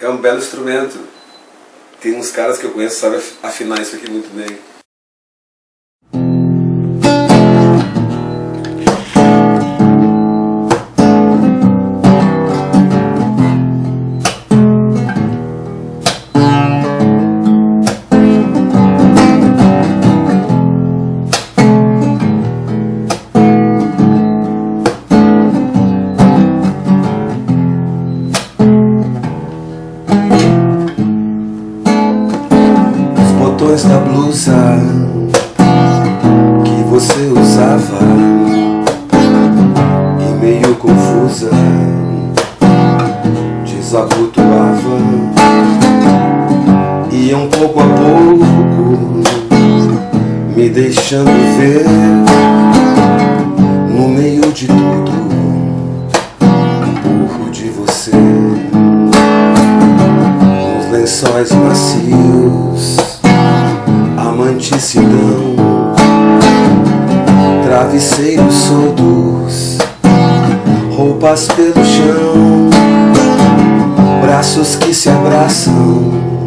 É um belo instrumento. Tem uns caras que eu conheço que sabem afinar isso aqui muito bem. Da blusa que você usava e meio confusa desabotoava, e um pouco a pouco me deixando ver no meio de tudo um pouco de você, nos lençóis macios, manticidão, travesseiros soltos, roupas pelo chão, braços que se abraçam,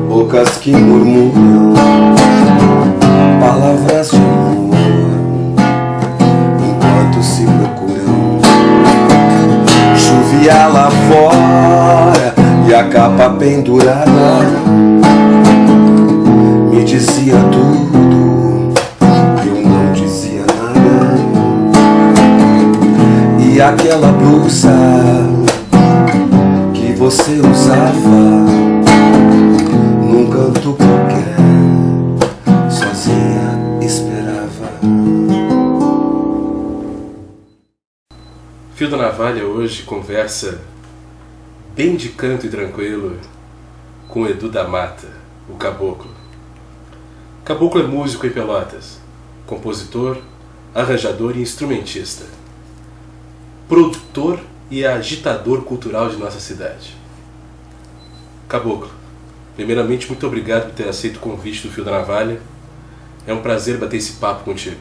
bocas que murmuram palavras de amor enquanto se procuram. Chovia lá fora e a capa pendurada me dizia tudo, eu não dizia nada. E aquela blusa que você usava num canto qualquer, sozinha esperava. Fio da Navalha hoje conversa bem de canto e tranquilo com Edu da Mata, o Caboclo. Caboclo é músico em Pelotas, compositor, arranjador e instrumentista, produtor e agitador cultural de nossa cidade. Caboclo, primeiramente muito obrigado por ter aceito o convite do Fio da Navalha. É um prazer bater esse papo contigo.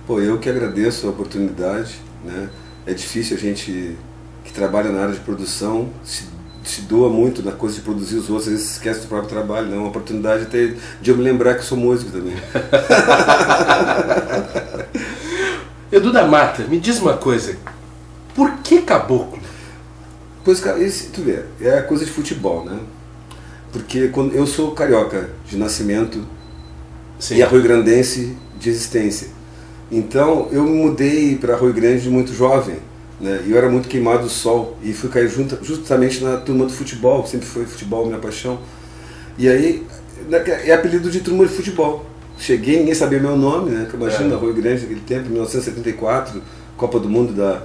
Pô, eu que agradeço a oportunidade, né? É difícil a gente que trabalha na área de produção se doa muito na coisa de produzir os outros, às vezes esquece do próprio trabalho, né? É uma oportunidade até de eu me lembrar que sou músico também. Edu da Mata, me diz uma coisa, por que Caboclo? Pois, isso, tu vê, é coisa de futebol, né? Porque quando eu sou carioca de nascimento, sim, e arroio-grandense de existência. Então eu me mudei para Arroio Grande muito jovem, né? Eu era muito queimado do sol e fui cair justamente na turma do futebol, sempre foi futebol minha paixão. E aí é apelido de turma de futebol. Cheguei, ninguém sabia meu nome, né? Imagina, Arroio Grande naquele tempo, 1974, Copa do Mundo da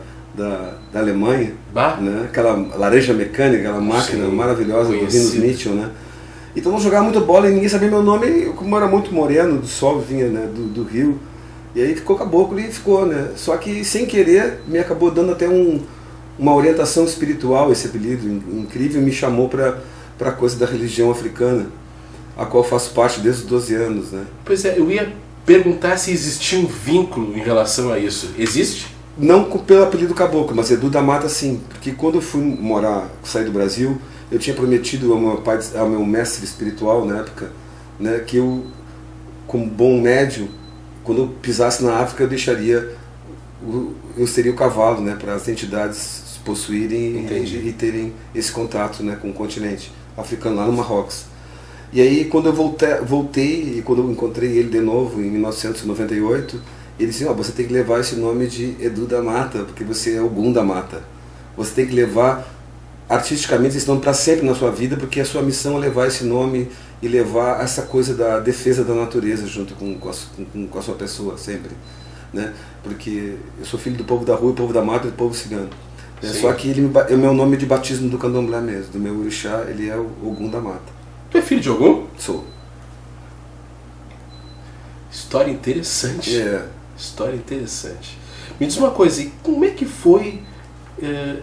Alemanha, né? Aquela laranja mecânica, aquela máquina, sim, maravilhosa do Rinus Mitchell, né? Então eu jogava muita bola e ninguém sabia meu nome, eu, como era muito moreno, do sol, vinha, né, do Rio. E aí ficou Caboclo e ficou, né? Só que sem querer me acabou dando até uma orientação espiritual, esse apelido incrível, me chamou para a coisa da religião africana, a qual faço parte desde os 12 anos, né? Pois é, eu ia perguntar se existia um vínculo em relação a isso. Existe? Não pelo apelido Caboclo, mas Edu da Mata sim, porque quando eu fui sair do Brasil, eu tinha prometido ao meu mestre espiritual na época, né, que eu, como bom médium, quando eu pisasse na África, eu seria o cavalo, né, para as entidades possuírem e terem esse contato, né, com o continente africano, lá no Marrocos. E aí, quando eu voltei, e quando eu encontrei ele de novo, em 1998, ele disse, você tem que levar esse nome de Edu da Mata, porque você é Ogum da Mata. Você tem que levar artisticamente esse nome para sempre na sua vida, porque a sua missão é levar esse nome e levar essa coisa da defesa da natureza junto com a sua pessoa, sempre, né? Porque eu sou filho do povo da rua, do povo da mata e do povo cigano. Só que é o meu nome de batismo do candomblé mesmo, do meu orixá, ele é o Ogum da Mata. Tu é filho de Ogum? Sou. História interessante. História interessante. Me diz uma coisa, e como é que foi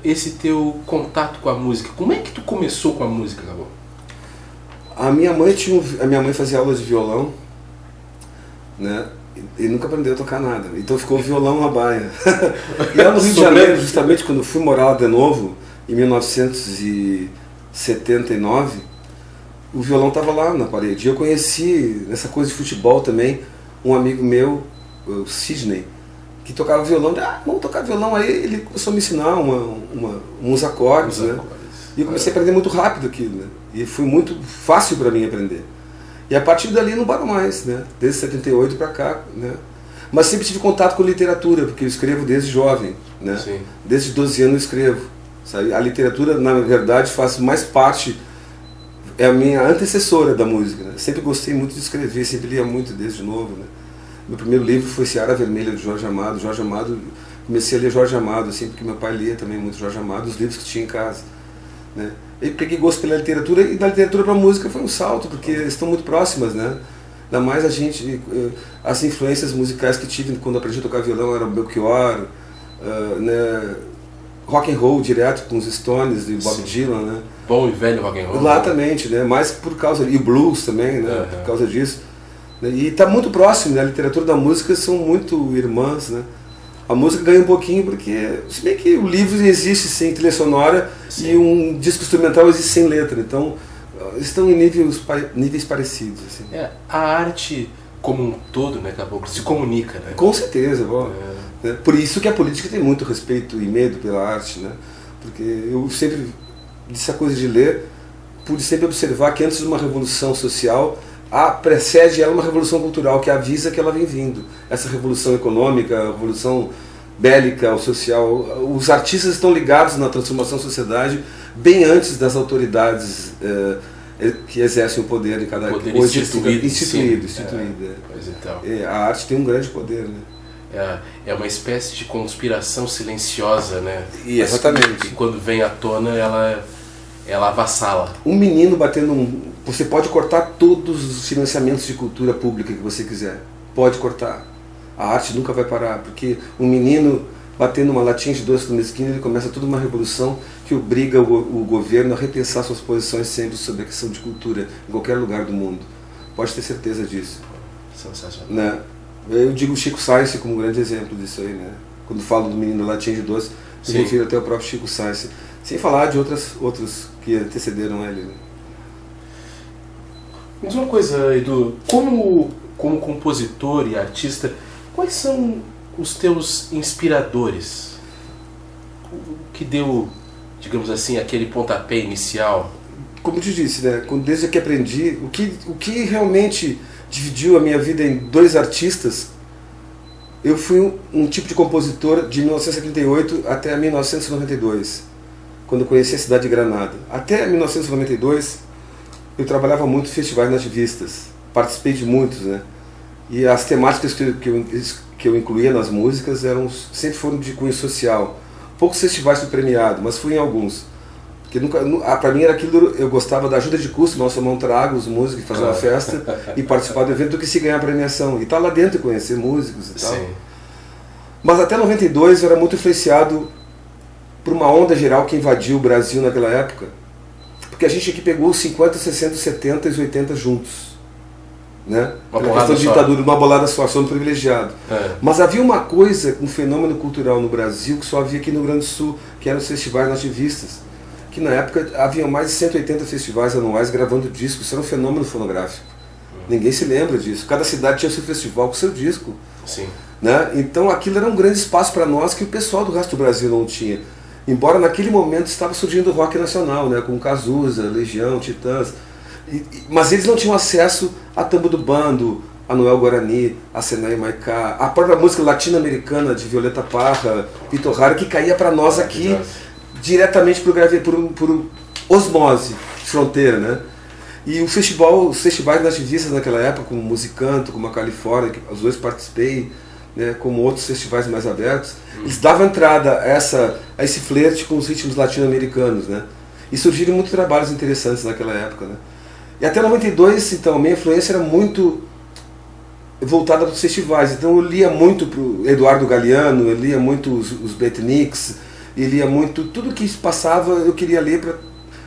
esse teu contato com a música? Como é que tu começou com a música, Gabo? A minha mãe fazia aula de violão, né? E nunca aprendeu a tocar nada. Então ficou violão na baia. E lá no Rio de Janeiro, justamente quando fui morar lá de novo, em 1900 79, o violão estava lá na parede. E eu conheci, nessa coisa de futebol também, um amigo meu, o Sidney, que tocava violão. Vamos tocar violão. Aí ele começou a me ensinar uns acordes, né? E eu comecei a aprender muito rápido aquilo, né? E foi muito fácil para mim aprender. E a partir dali não paro mais, né? Desde 78 para cá, né? Mas sempre tive contato com literatura, porque eu escrevo desde jovem, né? Sim. Desde 12 anos eu escrevo. Sabe? A literatura, na verdade, faz mais parte, é a minha antecessora da música, né? Sempre gostei muito de escrever, sempre lia muito desde novo, né? Meu primeiro livro foi Seara Vermelha, de Jorge Amado. Jorge Amado, comecei a ler Jorge Amado, assim, porque meu pai lia também muito Jorge Amado, os livros que tinha em casa, né? E peguei gosto pela literatura, e da literatura para a música foi um salto, porque estão muito próximas, né? Ainda mais as influências musicais que tive quando aprendi a tocar violão eram Belchior, né? Rock and roll direto com os Stones e Bob Dylan, né? Bom e velho rock and roll. Exatamente, né? Mas por causa, e o blues também, né? Por causa disso. E está muito próximo, né? A literatura da música são muito irmãs, né? A música ganha um pouquinho porque, se bem que o livro existe sem trilha sonora, sim, e um disco instrumental existe sem letra, então estão em níveis parecidos. Assim. A arte como um todo, né, Caboclo, se comunica, né? Com certeza, né? Por isso que a política tem muito respeito e medo pela arte, né? Porque eu sempre, dessa coisa de ler, pude sempre observar que antes de uma revolução social, precede ela uma revolução cultural que avisa que ela vem vindo. Essa revolução econômica, a revolução bélica, o social, os artistas estão ligados na transformação da sociedade bem antes das autoridades que exercem o poder em cada poder coisa. Instituído. Pois então. A arte tem um grande poder, né? É uma espécie de conspiração silenciosa, né? Exatamente. E quando vem à tona, ela avassala. Um menino batendo Você pode cortar todos os financiamentos de cultura pública que você quiser. Pode cortar. A arte nunca vai parar, porque um menino batendo uma latinha de doce numa esquina, ele começa toda uma revolução que obriga o governo a repensar suas posições sempre sobre a questão de cultura em qualquer lugar do mundo. Pode ter certeza disso. Sensacional. Né? Eu digo o Chico Science como um grande exemplo disso aí, né? Quando falo do menino da latinha de doce, me refiro até ao próprio Chico Science. Sem falar de outros que antecederam ele, né? Me diz uma coisa, Edu, como compositor e artista, quais são os teus inspiradores? O que deu, digamos assim, aquele pontapé inicial? Como eu te disse, né? Desde que aprendi, o que realmente dividiu a minha vida em dois artistas, eu fui um tipo de compositor de 1978 até 1992, quando eu conheci a cidade de Granada. Até 1992, eu trabalhava muito em festivais nativistas, participei de muitos, né? E as temáticas que eu incluía nas músicas sempre foram de cunho social. Poucos festivais fui premiado, mas fui em alguns. Porque para mim era aquilo, eu gostava da ajuda de custo, nós tomar um trago, os músicos, fazer uma festa e participar do evento do que se ganhar a premiação. E estar lá dentro e conhecer músicos e tal. Sim. Mas até 92 eu era muito influenciado por uma onda geral que invadiu o Brasil naquela época. Porque a gente aqui pegou os 50, 60, 70 e os 80 juntos. Né? Uma questão de ditadura, uma bolada só, somos privilegiado. Mas havia uma coisa, um fenômeno cultural no Brasil que só havia aqui no Rio Grande do Sul, que eram os festivais nativistas. Que na época havia mais de 180 festivais anuais gravando discos, isso era um fenômeno fonográfico. Ninguém se lembra disso. Cada cidade tinha seu festival com seu disco. Sim. Né? Então aquilo era um grande espaço para nós que o pessoal do resto do Brasil não tinha. Embora naquele momento estava surgindo o rock nacional, né? Com Cazuza, Legião, Titãs. Mas eles não tinham acesso a Tambo do Bando, a Noel Guarani, a Senai Maicá, a própria música latino-americana de Violeta Parra, Vitor Hara, que caía para nós aqui diretamente por osmose, fronteira, né? E os festivais nativistas naquela época, como Musicanto, como a Califórnia, que os dois participei, né, como outros festivais mais abertos, eles davam entrada a esse flerte com os ritmos latino-americanos, né? E surgiram muitos trabalhos interessantes naquela época, né? E até 92, então, a minha influência era muito voltada para os festivais. Então eu lia muito para o Eduardo Galeano, eu lia muito os Beatniks, eu lia muito, tudo que passava eu queria ler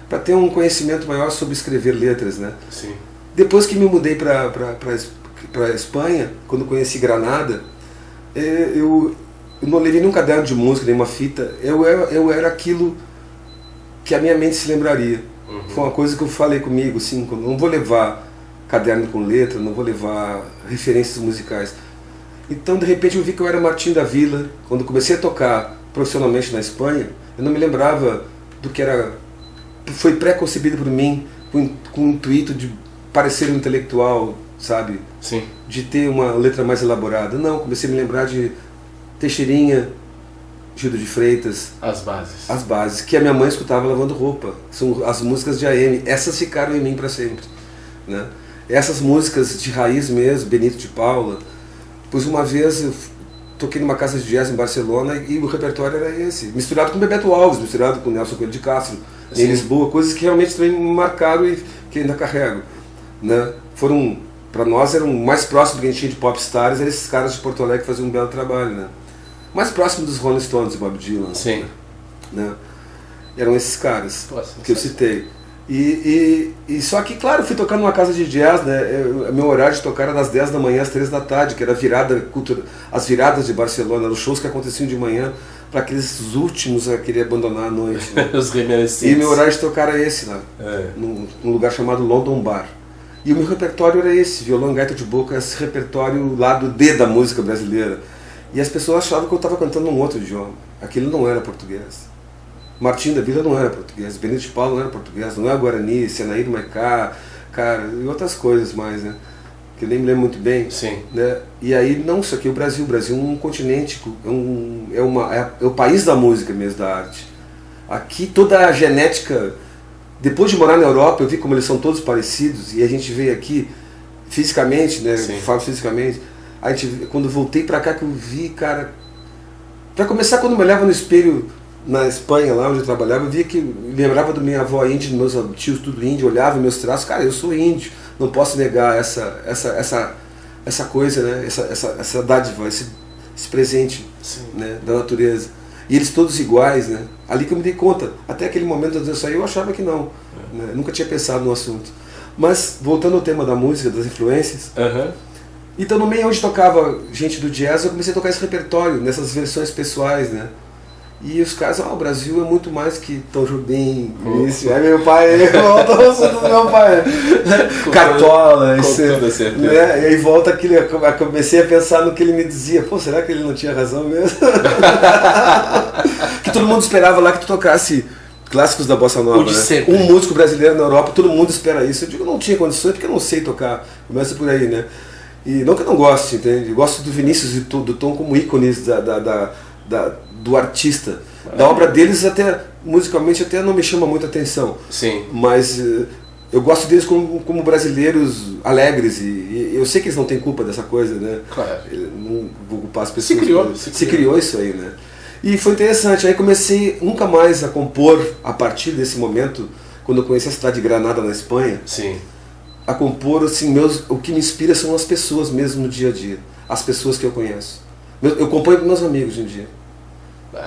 para ter um conhecimento maior sobre escrever letras, né? Sim. Depois que me mudei para a Espanha, quando conheci Granada, eu não levei nenhum caderno de música, nenhuma fita, eu era aquilo que a minha mente se lembraria. Foi uma coisa que eu falei comigo, assim, não vou levar caderno com letra, não vou levar referências musicais. Então, de repente, eu vi que eu era Martim da Vila. Quando comecei a tocar profissionalmente na Espanha, eu não me lembrava do que era... Foi pré-concebido por mim, com o intuito de parecer um intelectual, sabe? Sim. De ter uma letra mais elaborada. Não, comecei a me lembrar de Teixeirinha, Gildo de Freitas. As bases. As bases, que a minha mãe escutava lavando roupa. São as músicas de AM. Essas ficaram em mim para sempre, né? Essas músicas de raiz mesmo, Benito de Paula. Pois uma vez eu toquei numa casa de jazz em Barcelona e o repertório era esse. Misturado com Bebeto Alves, misturado com Nelson Coelho de Castro, em Lisboa. Coisas que realmente também me marcaram e que ainda carrego, né? Foram, para nós, eram mais próximos que a gente tinha de popstars, eram esses caras de Porto Alegre que faziam um belo trabalho, né? Mais próximo dos Rolling Stones e Bob Dylan. Sim. Né? Eram esses caras que eu citei. E só que, claro, fui tocar numa casa de jazz, né? Meu horário de tocar era das 10 da manhã às 3 da tarde, que era as viradas de Barcelona, os shows que aconteciam de manhã, para aqueles últimos a querer abandonar a noite. Né? Os reminiscentes. E meu horário de tocar era esse lá, num lugar chamado London Bar. E o meu repertório era esse, violão, gaita de boca, esse repertório lado D da música brasileira. E as pessoas achavam que eu estava cantando um outro idioma. Aquilo não era português. Martim da Vila não era português, Benito de Paula não era português, não é Guarani, Senaír Maicá, cara, e outras coisas mais, né? Que eu nem me lembro muito bem. Sim. Né? E aí, não, isso aqui é o Brasil. O Brasil é um continente, é o país da música mesmo, da arte. Aqui toda a genética, depois de morar na Europa, eu vi como eles são todos parecidos, e a gente veio aqui fisicamente, né? Falo fisicamente. A gente, quando eu voltei pra cá, que eu vi, cara... Pra começar, quando eu me olhava no espelho na Espanha, lá onde eu trabalhava, eu via que lembrava da minha avó índia, dos meus tios tudo índio, olhava meus traços, cara, eu sou índio, não posso negar essa coisa, né? essa dádiva, esse presente, né? Da natureza. E eles todos iguais, né? Ali que eu me dei conta, até aquele momento de eu sair, eu achava que não, né? Nunca tinha pensado no assunto. Mas, voltando ao tema da música, das influências, então no meio onde tocava gente do jazz, eu comecei a tocar esse repertório, nessas versões pessoais, né? E os caras, o Brasil é muito mais que Tom Jobim, isso, é meu pai, meu pai, Cartola, isso, né? E aí volta aquilo, eu comecei a pensar no que ele me dizia, pô, será que ele não tinha razão mesmo? Que todo mundo esperava lá que tu tocasse clássicos da Bossa Nova, né? Um músico brasileiro na Europa, todo mundo espera isso. Eu digo, não tinha condições porque eu não sei tocar, começa por aí, né? E não que eu não goste, entende? Eu gosto do Vinícius e do Tom como ícones do artista. Da obra deles, até musicalmente, até não me chama muita atenção. Sim. Mas eu gosto deles como brasileiros alegres. E eu sei que eles não têm culpa dessa coisa, né? Claro. Não vou culpar as pessoas. Se criou isso aí, né? E foi interessante. Aí comecei nunca mais a compor a partir desse momento, quando eu conheci a cidade de Granada, na Espanha. Sim. A compor, assim, o que me inspira são as pessoas mesmo no dia a dia. As pessoas que eu conheço. Eu componho com meus amigos hoje em dia.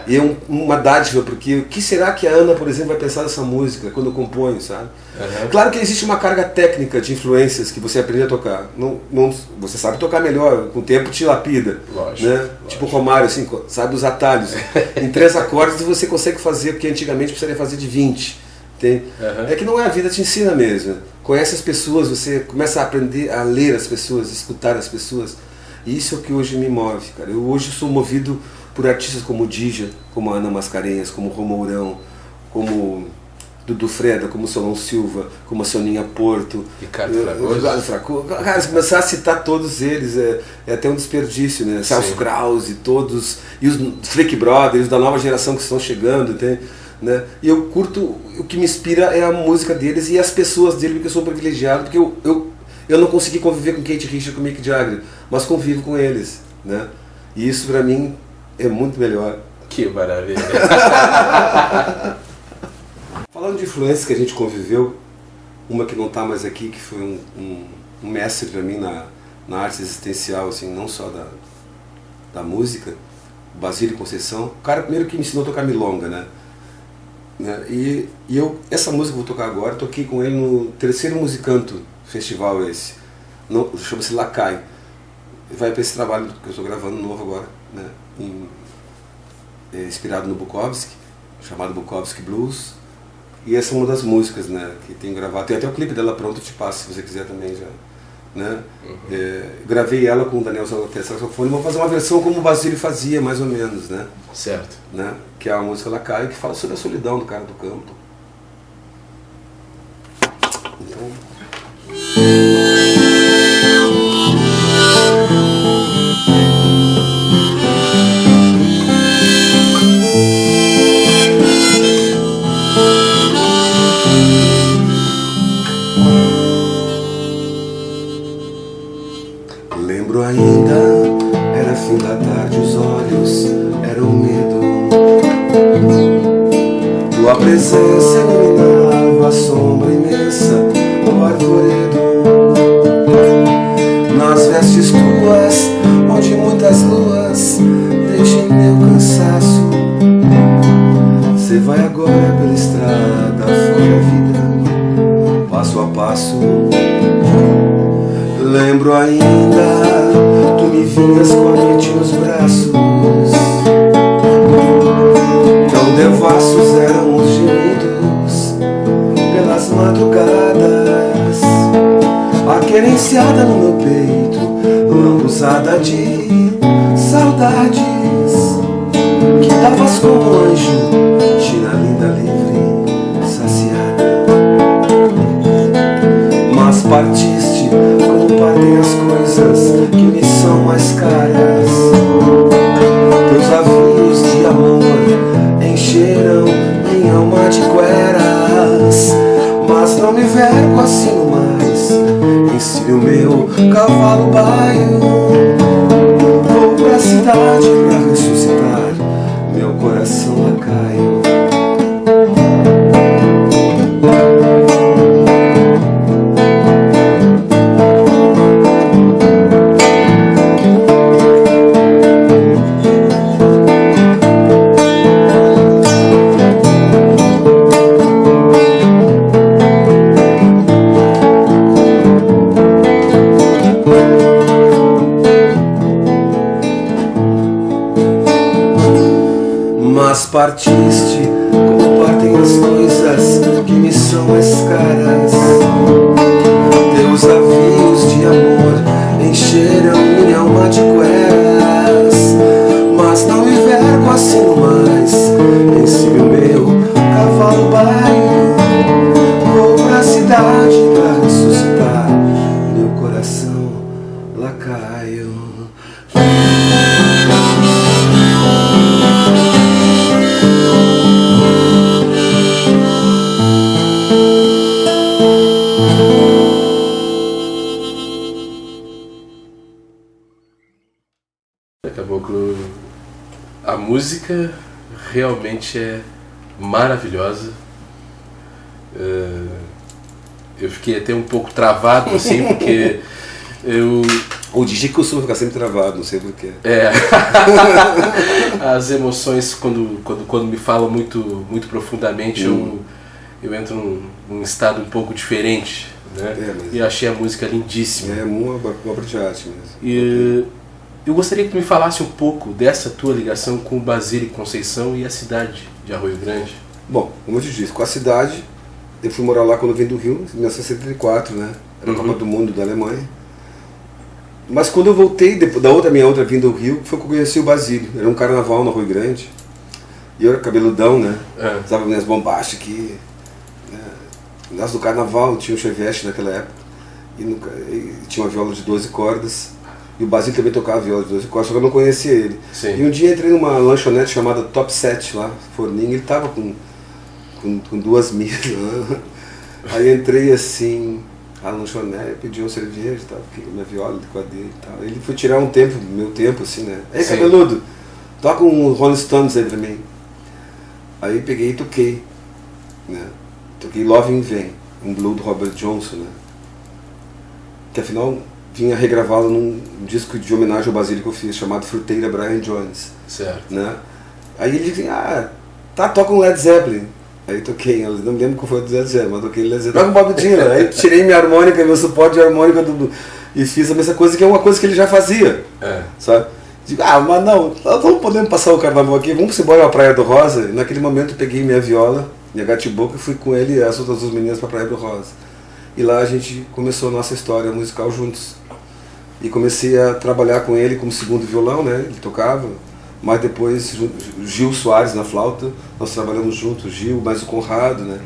E é uma dádiva, porque o que será que a Ana, por exemplo, vai pensar dessa música quando eu componho, sabe? Claro que existe uma carga técnica de influências que você aprende a tocar. Você sabe tocar melhor, com o tempo te lapida. Lógico, né? lógico. Tipo o Romário, assim, sabe os atalhos. Em 3 acordes você consegue fazer o que antigamente precisaria fazer de 20. Tem? É que não é, a vida te ensina mesmo. Conhece as pessoas, você começa a aprender a ler as pessoas, escutar as pessoas. E isso é o que hoje me move, cara. Eu hoje sou movido por artistas como Dija, como a Ana Mascarenhas, como Romourão, como Dudu Freda, como Solon Silva, como a Soninha Porto, Ricardo Fragoso. Cara, se começar a citar todos eles é até um desperdício, né? Celso Krause, todos, e os Freak Brothers da nova geração que estão chegando, né? E eu curto, o que me inspira é a música deles e as pessoas dele, porque eu sou privilegiado, porque eu não consegui conviver com Kate Richards, com Mick Jagger, mas convivo com eles, né? E isso pra mim é muito melhor. Que maravilha! Falando de influências que a gente conviveu, uma que não está mais aqui, que foi um mestre para mim na arte existencial, assim, não só da música, Basílio Conceição, o cara primeiro que me ensinou a tocar milonga, né? E essa música que eu vou tocar agora, toquei com ele no 3º Musicanto Festival esse, chama-se Lacai. Vai para esse trabalho que eu estou gravando novo agora, né? Inspirado no Bukowski, chamado Bukowski Blues. E essa é uma das músicas, né, que tem gravado. Tem até o clipe dela pronto, eu te passo se você quiser também já. Né? Gravei ela com o Daniel saxofone, vou fazer uma versão como o Basílio fazia, mais ou menos, né? Certo. Né? Que é a música Ela Cai, que fala sobre a solidão do cara do campo. Então... Lembro ainda, era fim da tarde, os olhos eram medo. Tua presença iluminava a sombra imensa do arvoredo. Nas vestes tuas, onde muitas luas deixem meu cansaço. Cê vai agora pela estrada, fora a vida, passo a passo. Lembro ainda, tu me vinhas com a noite nos braços. Tão devassos eram os gemidos pelas madrugadas. A querenciada no meu peito, lambuzada de saudades. Que davas como um anjo, China linda, livre, saciada. Mas partiste como partem as coisas que me são mais caras. Teus avios de amor encheram minha alma de cueras. Mas não me vergo assim mais, ensine o meu cavalo baio. Vou pra cidade pra ressuscitar meu coração lacaio. Mas partiste como partem as coisas que me são mais caras. Teus avios de amor encheram minha alma de cueras. Mas não me vergo assim mais, ensine o meu cavalo baio. Vou pra cidade pra ressuscitar meu coração lacaio. Caboclo, a música realmente é maravilhosa. Eu fiquei até um pouco travado assim, porque eu... O DJ costuma ficar sempre travado, não sei porquê. As emoções, quando me falam muito profundamente, eu entro num estado um pouco diferente, né? E achei a música lindíssima. É uma obra de arte mesmo. E eu gostaria que tu me falasse um pouco dessa tua ligação com o Basílio Conceição e a cidade de Arroio Grande. Bom, como eu te disse, com a cidade, eu fui morar lá quando eu vim do Rio, em 1964, né? Era a Copa do Mundo da Alemanha. Mas quando eu voltei, depois da minha outra vinda do Rio, foi que eu conheci o Basílio. Era um carnaval no Arroio Grande. E eu era cabeludão, né? Usava minhas bombachas aqui. Nós do carnaval, tinha um chevette naquela época. E tinha uma viola de 12 cordas. E o Basílio também tocava viola de 12 cordas, só que eu não conhecia ele. Sim. E um dia entrei numa lanchonete chamada Top 7 lá, Forninho, ele tava com 2 milhas. Aí entrei assim, a lanchonete, pedi uma cerveja e tal, minha viola com a dele e tal. Ele foi tirar um tempo, meu tempo assim, né? Ei, cabeludo, toca um Rolling Stones aí pra mim. Aí peguei e toquei, né? Toquei Love in Vain, um blue do Robert Johnson, né? Que afinal vinha regravado num disco de homenagem ao Basílio que eu fiz, chamado Fruteira Brian Jones. Certo. Né? Aí ele disse, toca um Led Zeppelin. Aí toquei, eu não me lembro qual foi o Led Zeppelin, mas toquei Led Zeppelin. Toca um Bob Dylan. Aí tirei minha harmônica, meu suporte de harmônica e fiz a mesma coisa, que é uma coisa que ele já fazia. Sabe? Digo, mas não, nós não podemos passar o carnaval aqui, vamos embora à Praia do Rosa. E naquele momento eu peguei minha viola, minha gatiboca, e fui com ele e as outras duas meninas para a Praia do Rosa. E lá a gente começou a nossa história musical juntos. E comecei a trabalhar com ele como segundo violão, né? Ele tocava. Mas depois Gil Soares na flauta, nós trabalhamos juntos, Gil, mais o Conrado, né?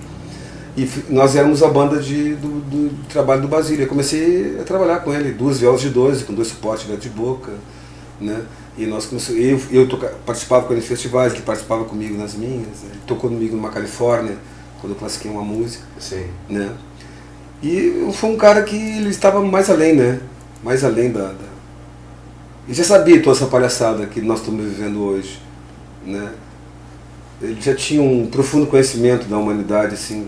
E nós éramos a banda do trabalho do Basílio. Eu comecei a trabalhar com ele, 2 violas de 12, com 2 suportes de boca, né? E nós começamos, participava com ele em festivais, ele participava comigo nas minhas, né? Ele tocou comigo numa Califórnia, quando eu classiquei uma música. Sim. Né? E foi um cara que ele estava mais além, né? Mais além da... Ele já sabia toda essa palhaçada que nós estamos vivendo hoje, né? Ele já tinha um profundo conhecimento da humanidade, assim,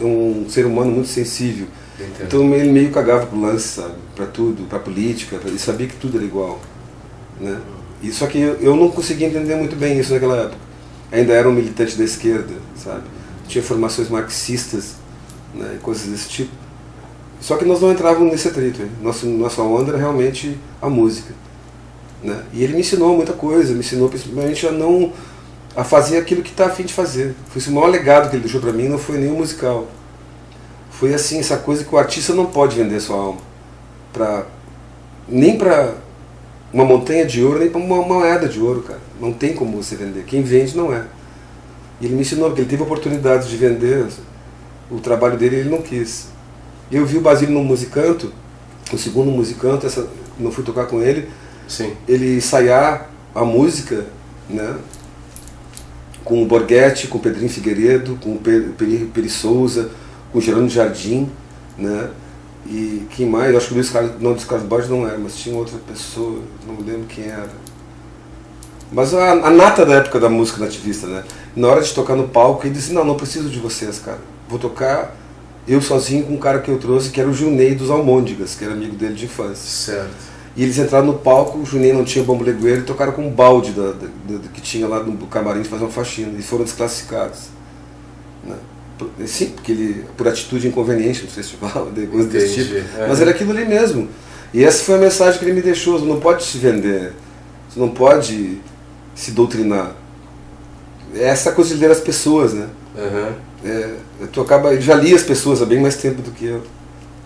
um ser humano muito sensível. Entendo. Então ele meio cagava pro lance, sabe? Pra tudo, pra política, ele sabia que tudo era igual, né? E só que eu não conseguia entender muito bem isso naquela época. Ainda era um militante da esquerda, sabe? Tinha formações marxistas, né? E coisas desse tipo. Só que nós não entrávamos nesse atrito. Nossa onda era realmente a música, né? E ele me ensinou muita coisa, me ensinou principalmente a fazer aquilo que está a fim de fazer. Foi esse o maior legado que ele deixou para mim, não foi nem o musical. Foi assim, essa coisa que o artista não pode vender sua alma. Nem para uma montanha de ouro, nem para uma moeda de ouro, cara. Não tem como você vender. Quem vende não é. E ele me ensinou, porque ele teve a oportunidade de vender o trabalho dele e ele não quis. Eu vi o Basílio no Musicanto, o segundo Musicanto, não fui tocar com ele. Sim. Ele ensaiar a música, né? Com o Borghetti, com o Pedrinho Figueiredo, com o Peri Souza, com o Gerônimo Jardim, né? E quem mais? Eu acho que o Luiz Carlos Borges não era, mas tinha outra pessoa, não me lembro quem era. Mas a nata da época da música nativista, né? Na hora de tocar no palco, ele disse, não preciso de vocês, cara. Vou tocar eu sozinho com um cara que eu trouxe, que era o Junei dos Almôndegas, que era amigo dele de infância. Certo. E eles entraram no palco, o Junei não tinha bambolegueiro, e tocaram com um balde que tinha lá no camarim de fazer uma faxina, e foram desclassificados. Né? Sim, porque por atitude inconveniente no festival, coisa desse tipo. Mas era aquilo ali mesmo. E essa foi a mensagem que ele me deixou, você não pode se vender, você não pode se doutrinar. É essa coisa de ler as pessoas, né? Ele já lia as pessoas há bem mais tempo do que eu.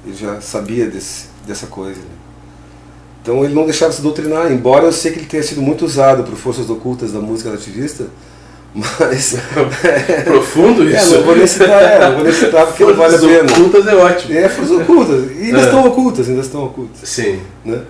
Ele já sabia dessa coisa, né? Então ele não deixava se doutrinar, embora eu sei que ele tenha sido muito usado por forças ocultas da música nativista, mas... Profundo isso? Não vou nem citar porque não vale a pena. Forças ocultas é ótimo. Forças ocultas. E ainda estão ocultas. Sim. Né?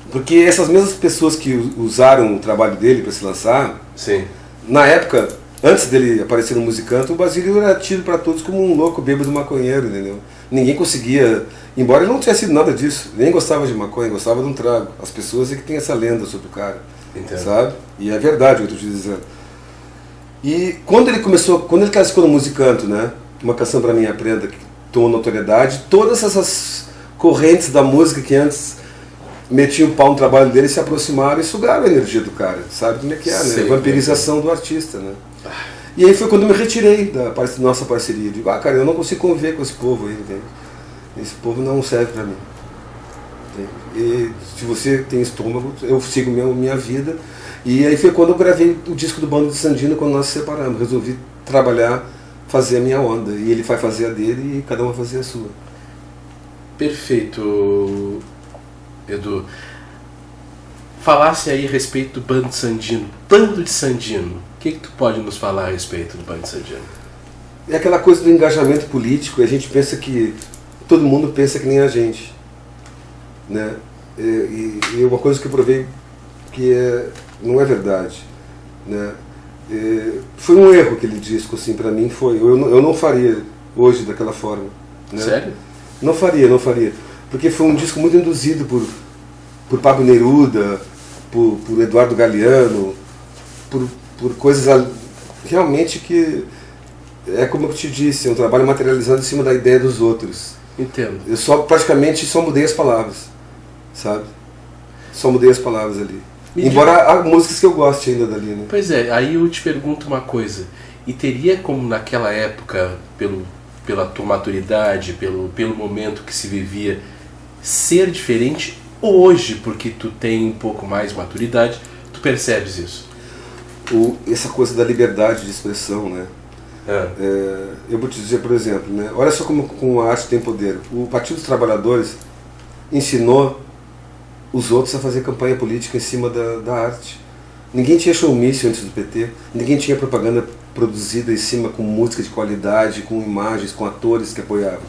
Porque essas mesmas pessoas que usaram o trabalho dele para se lançar, sim, na época, antes dele aparecer no Musicanto, o Basílio era tido para todos como um louco bêbado maconheiro, entendeu? Ninguém conseguia, embora ele não tivesse sido nada disso, nem gostava de maconha, gostava de um trago. As pessoas é que tem essa lenda sobre o cara, sabe? E é verdade o que eu estou te dizendo. E quando ele classificou no Musicanto, né, uma canção para mim aprenda, que tomou notoriedade, todas essas correntes da música que antes metiam o pau no trabalho dele se aproximaram e sugaram a energia do cara, sabe como é que é, né? Sim, vampirização do artista, né? E aí foi quando eu me retirei da nossa parceria. Eu digo, cara, eu não consigo conviver com esse povo aí, entende? Esse povo não serve pra mim. Entende? E se você tem estômago, eu sigo minha vida. E aí foi quando eu gravei o disco do Bando de Sandino, quando nós nos separamos. Resolvi trabalhar, fazer a minha onda. E ele vai fazer a dele e cada um vai fazer a sua. Perfeito, Edu. Falasse aí a respeito do Bando de Sandino. Bando de Sandino. O que tu pode nos falar a respeito do Bando de Sandino? É aquela coisa do engajamento político. A gente pensa que... Todo mundo pensa que nem a gente. Né? E uma coisa que eu provei que não é verdade. Né? Foi um erro aquele disco, assim, pra mim foi. Eu não faria hoje daquela forma. Né? Sério? Não faria. Porque foi um disco muito induzido por Pablo Neruda, por Eduardo Galeano, por coisas realmente que é como eu te disse, é um trabalho materializado em cima da ideia dos outros. Entendo. Eu praticamente só mudei as palavras, sabe? Só mudei as palavras ali. Embora há músicas que eu goste ainda dali, né? Pois é, aí eu te pergunto uma coisa. E teria como naquela época, pela tua maturidade, pelo momento que se vivia, ser diferente hoje, porque tu tem um pouco mais de maturidade, tu percebes isso? Essa coisa da liberdade de expressão, né? Eu vou te dizer, por exemplo, né? Olha só como a arte tem poder. O Partido dos Trabalhadores ensinou os outros a fazer campanha política em cima da arte. Ninguém tinha showmício antes do PT, ninguém tinha propaganda produzida em cima com música de qualidade, com imagens, com atores que apoiavam.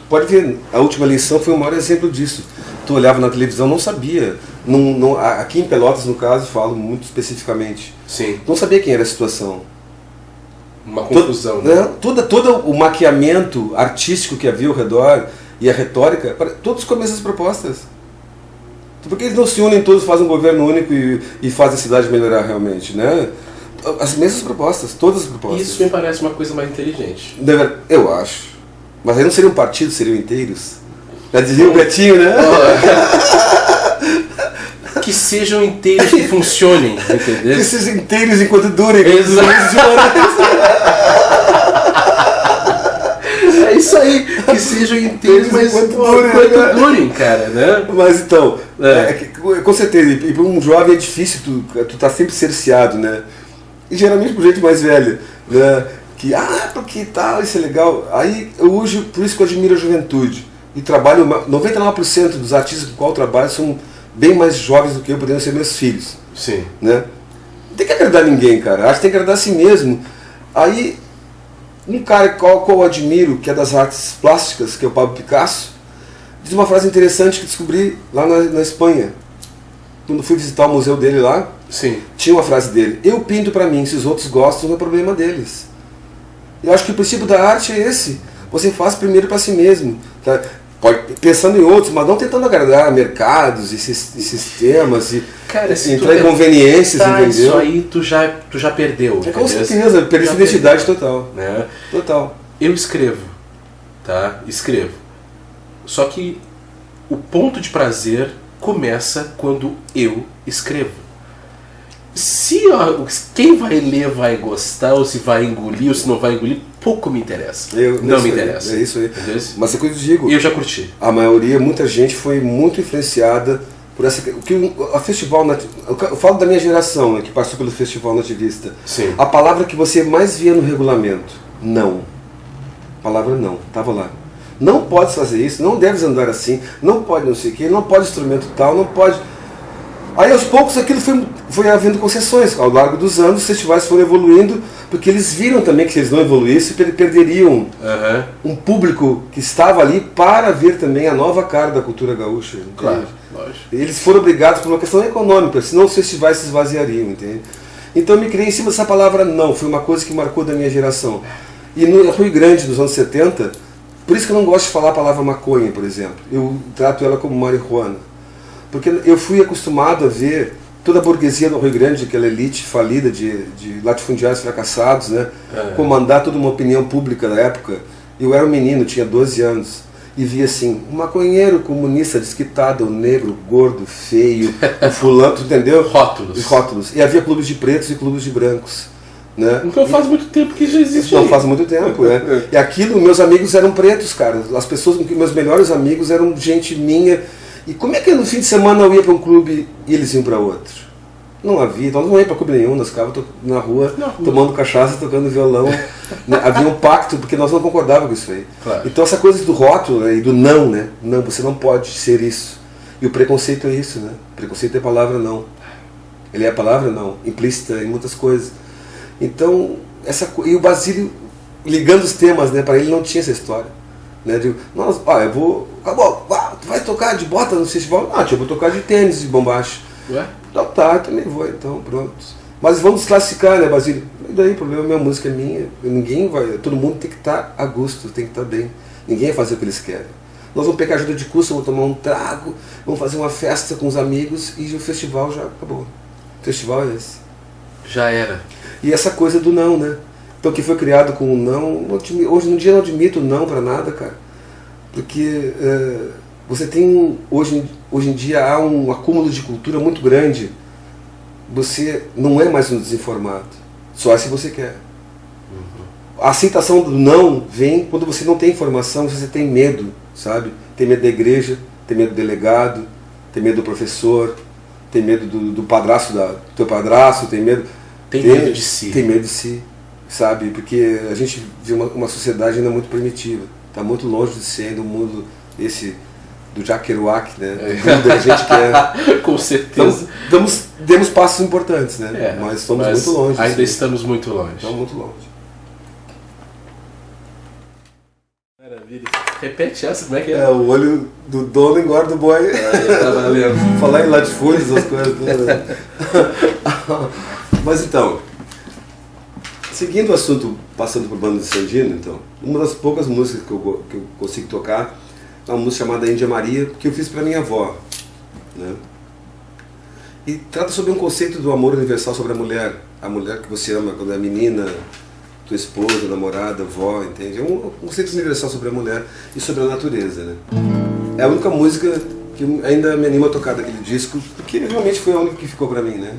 Pode ver, a última eleição foi o maior exemplo disso. Tu olhava na televisão, não sabia. Aqui em Pelotas, no caso, falo muito especificamente. Sim. Não sabia quem era a situação. Uma confusão, né? Todo o maquiamento artístico que havia ao redor e a retórica, todos com as mesmas propostas. Por que eles não se unem todos, fazem um governo único e fazem a cidade melhorar realmente, né? As mesmas propostas, todas as propostas. Isso me parece uma coisa mais inteligente. Eu acho. Mas aí não seriam partidos, seriam inteiros. Já dizia o Betinho, né? Que sejam inteiros, que funcionem, entendeu? Que sejam inteiros enquanto durem. É isso aí, que sejam inteiros, mas enquanto durem, cara, né? Mas então, com certeza, e para um jovem é difícil, tu tá sempre cerceado, né? E geralmente por gente mais velha, né? Porque tal, isso é legal. Aí hoje, por isso que eu admiro a juventude. E trabalho, 99% dos artistas com qual eu trabalho são bem mais jovens do que eu, podendo ser meus filhos. Sim. Né? Não tem que agradar ninguém, cara. A arte tem que agradar a si mesmo. Aí, um cara qual eu admiro, que é das artes plásticas, que é o Pablo Picasso, diz uma frase interessante que descobri lá na Espanha. Quando fui visitar o museu dele lá, sim, tinha uma frase dele: eu pinto pra mim, se os outros gostam, não é problema deles. Eu acho que o princípio da arte é esse. Você faz primeiro para si mesmo. Tá? Pensando em outros, mas não tentando agradar mercados e sistemas e cara, entrar em conveniências, entendeu? Isso aí tu já perdeu. Com certeza, perdeu sua identidade total. Né? Total. Eu escrevo, tá? Escrevo. Só que o ponto de prazer começa quando eu escrevo. Se quem vai ler vai gostar, ou se vai engolir, ou se não vai engolir, pouco me interessa. Não me interessa. É isso aí. Entendeu? Mas é que eu digo. Eu já curti. A maioria, muita gente foi muito influenciada por essa. A Festival eu falo da minha geração, né, que passou pelo Festival Nativista. Sim. A palavra que você mais via no regulamento: não. A palavra não, estava lá. Não pode fazer isso, não deves andar assim, não pode não sei o que, não pode instrumento tal, não pode. Aí aos poucos aquilo foi havendo concessões. Ao largo dos anos os festivais foram evoluindo, porque eles viram também que se eles não evoluíssem, perderiam um público que estava ali para ver também a nova cara da cultura gaúcha. Entende? Claro, lógico. Eles foram obrigados por uma questão econômica, senão os festivais se esvaziariam, entende? Então eu me criei em cima dessa palavra não, foi uma coisa que marcou da minha geração. E no Rio Grande, dos anos 70, por isso que eu não gosto de falar a palavra maconha, por exemplo. Eu trato ela como marihuana. Porque eu fui acostumado a ver toda a burguesia do Rio Grande, aquela elite falida de latifundiários fracassados, né, comandar toda uma opinião pública da época. Eu era um menino, tinha 12 anos, e via assim, um maconheiro comunista desquitado, o negro, gordo, feio, o fulano, entendeu? Rótulos. E havia clubes de pretos e clubes de brancos. Né? Então faz muito tempo que já existe. Não, faz muito tempo, né? E aquilo, meus amigos eram pretos, cara. As pessoas, meus melhores amigos eram gente minha. E como é que no fim de semana eu ia para um clube e eles iam para outro? Não havia, então não ia para clube nenhum, nós ficávamos na rua, tomando cachaça, tocando violão. Né? Havia um pacto, porque nós não concordávamos com isso aí. Claro. Então essa coisa do rótulo, né, e do não, né? Não, você não pode ser isso. E o preconceito é isso, né? O preconceito é a palavra não. Ele é a palavra não, implícita em muitas coisas. Então, e o Basílio, ligando os temas, né, para ele não tinha essa história. Né, digo, nossa, eu vou. Acabou, tu vai tocar de bota no festival? Não, eu vou tocar de tênis de bombacho. Ué? Então tá, eu também vou, então, pronto. Mas vamos classificar, né, Basílio? E daí, o problema é minha música é minha. Ninguém vai. Todo mundo tem que estar a gosto, tem que estar bem. Ninguém vai fazer o que eles querem. Nós vamos pegar ajuda de custo, vamos tomar um trago, vamos fazer uma festa com os amigos e o festival já acabou. O festival é esse. Já era. E essa coisa do não, né? Então, que foi criado com o não, hoje no dia eu não admito não para nada, cara. Porque você tem, hoje em dia há um acúmulo de cultura muito grande. Você não é mais um desinformado, só se você quer. A aceitação do não vem quando você não tem informação, você tem medo, sabe? Tem medo da igreja, tem medo do delegado, tem medo do professor, tem medo do padrasto, do teu padrasto, tem medo... Tem medo de si. Tem medo de si, sabe? Porque a gente vive uma sociedade ainda muito primitiva. Está muito longe de ser do mundo esse do Jack Kerouac, né? Do mundo que a gente quer. Com certeza. Então, demos passos importantes, né? Mas estamos muito longe. Ainda estamos muito longe. Estamos muito longe. Maravilha. Repete essa, como é que é? O olho do dono engorda o boi. Tá valendo. Falar em latifúndios, as coisas. Mas então, seguindo o assunto, passando por Banda de Sandino, então, uma das poucas músicas que eu consigo tocar é uma música chamada Índia Maria, que eu fiz para minha avó, né? E trata sobre um conceito do amor universal sobre a mulher que você ama quando é menina, tua esposa, namorada, avó, entende? É um conceito universal sobre a mulher e sobre a natureza, né? É a única música que ainda me anima a tocar daquele disco, porque realmente foi a única que ficou para mim, né?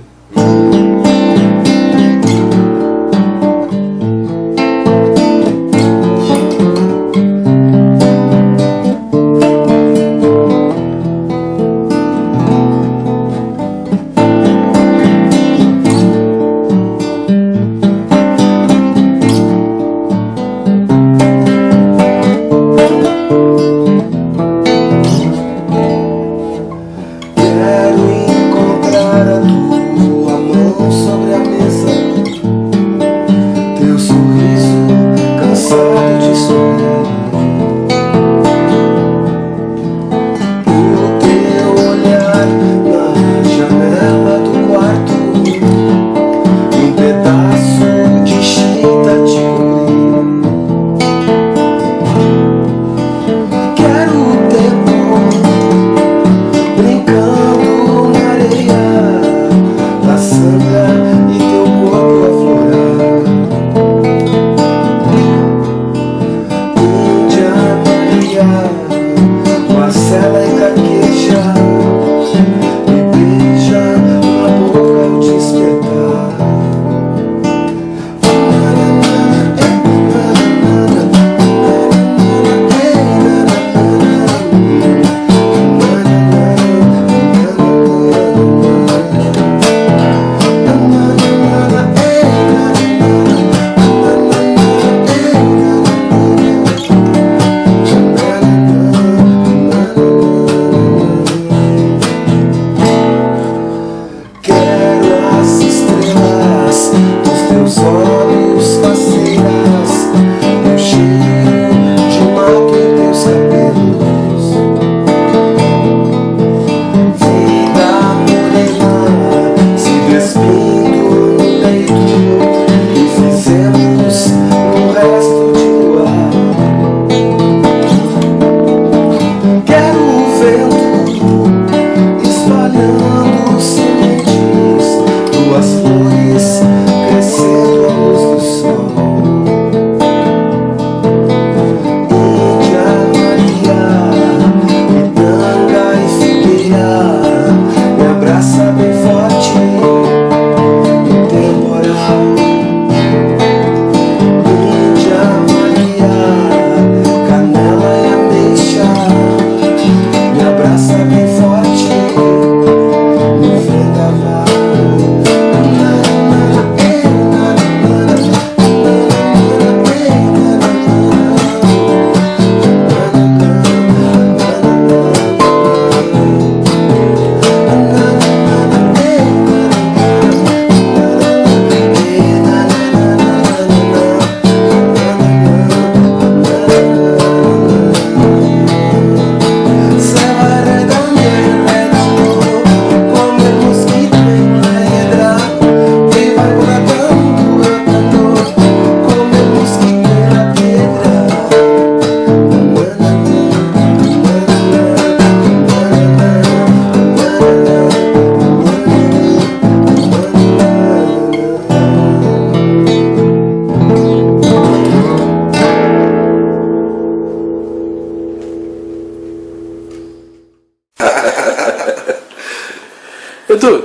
Edu,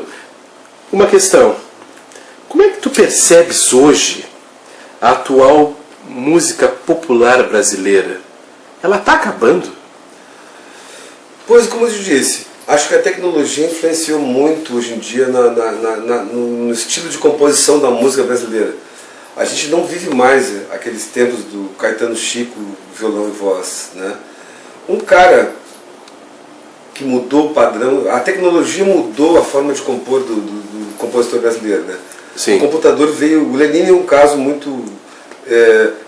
uma questão. Como é que tu percebes hoje a atual música popular brasileira? Ela está acabando? Pois, como eu te disse, Acho que a tecnologia influenciou muito hoje em dia no estilo de composição da música brasileira. A gente não vive mais aqueles tempos do Caetano Chico, violão e voz, né? Um cara que mudou o padrão, a tecnologia mudou a forma de compor do compositor brasileiro, né? Sim. O computador veio, o Lenine é um caso muito,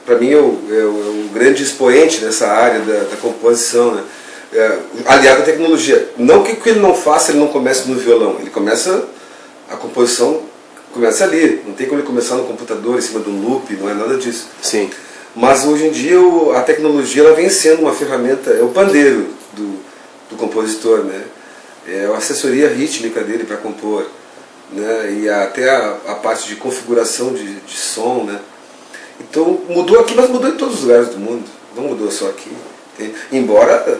para mim é o grande expoente nessa área da composição, né? Aliado à tecnologia. Não que o que ele não faça, ele não comece no violão, ele começa, a composição começa ali, não tem como ele começar no computador, em cima de um loop, não é nada disso. Sim. Mas hoje em dia a tecnologia ela vem sendo uma ferramenta, é o pandeiro do compositor, né? É a assessoria rítmica dele para compor, né? E até a parte de configuração de som, né? Então mudou aqui, mas mudou em todos os lugares do mundo, não mudou só aqui. Entende? Embora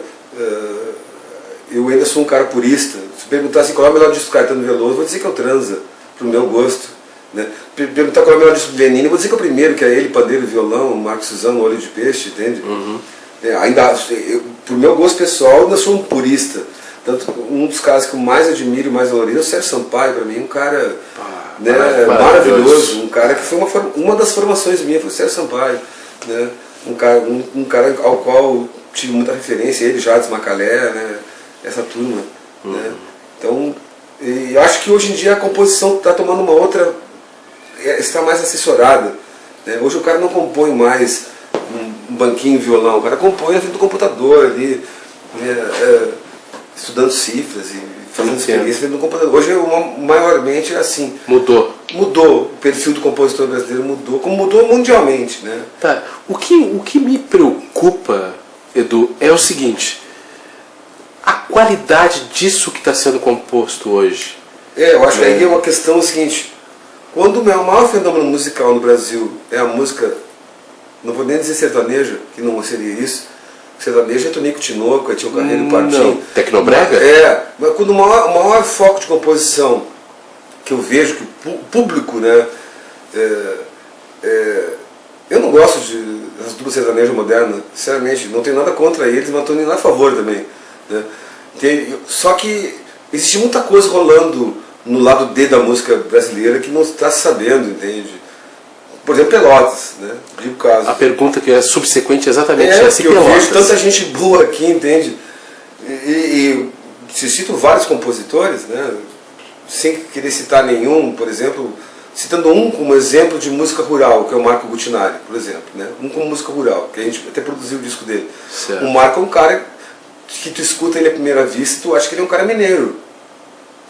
eu ainda sou um cara purista, se perguntar assim, qual é o melhor disco do Caetano Veloso, eu vou dizer que é o Transa, pro meu gosto, né? Perguntar qual é o melhor disco do Lenine, eu vou dizer que é o primeiro, que é ele, pandeiro, violão, Marcos Suzano, Olho de Peixe, entende? Uhum. Ainda, pro meu gosto pessoal, eu ainda sou um purista. Tanto um dos caras que eu mais admiro e mais valorizo é o Sérgio Sampaio, para mim, um cara maravilhoso, um cara que foi uma das formações minhas, foi o Sérgio Sampaio, né? Um cara ao qual tive muita referência, ele, Jades Macalé, né? Essa turma, né? Então, eu acho que hoje em dia a composição está tomando uma outra, está mais assessorada, né? Hoje o cara não compõe mais um banquinho violão, o cara compõe na frente do computador ali, estudando cifras e fazendo experiência dentro do computador. Hoje maiormente é assim. Mudou o perfil do compositor brasileiro, mudou, como mudou mundialmente, né? Tá. O que me preocupa, Edu, é o seguinte: a qualidade disso que está sendo composto hoje. Eu acho que aí é uma questão seguinte: quando o maior fenômeno musical no Brasil é a música, não vou nem dizer sertaneja, que não seria isso. Sertaneja é Tonico Tinoco, é Tio Carreiro e Partinho. Tecnobrega? Mas quando o maior foco de composição que eu vejo, que o público, né, eu não gosto das duplas sertanejas modernas, sinceramente, não tenho nada contra eles, mas não estou nem a favor também, né? Só que existe muita coisa rolando no lado D da música brasileira que não está se sabendo, entende? Por exemplo, Pelotas, né? Digo caso. A pergunta que é subsequente é exatamente essa. Eu vejo tanta gente boa aqui, entende? E se cito vários compositores, né? Sem querer citar nenhum, por exemplo, citando um como exemplo de música rural, que é o Marco Gutinari, por exemplo, né? Um como música rural, que a gente até produziu o disco dele. Certo. O Marco é um cara que tu escuta ele à primeira vista e tu acha que ele é um cara mineiro.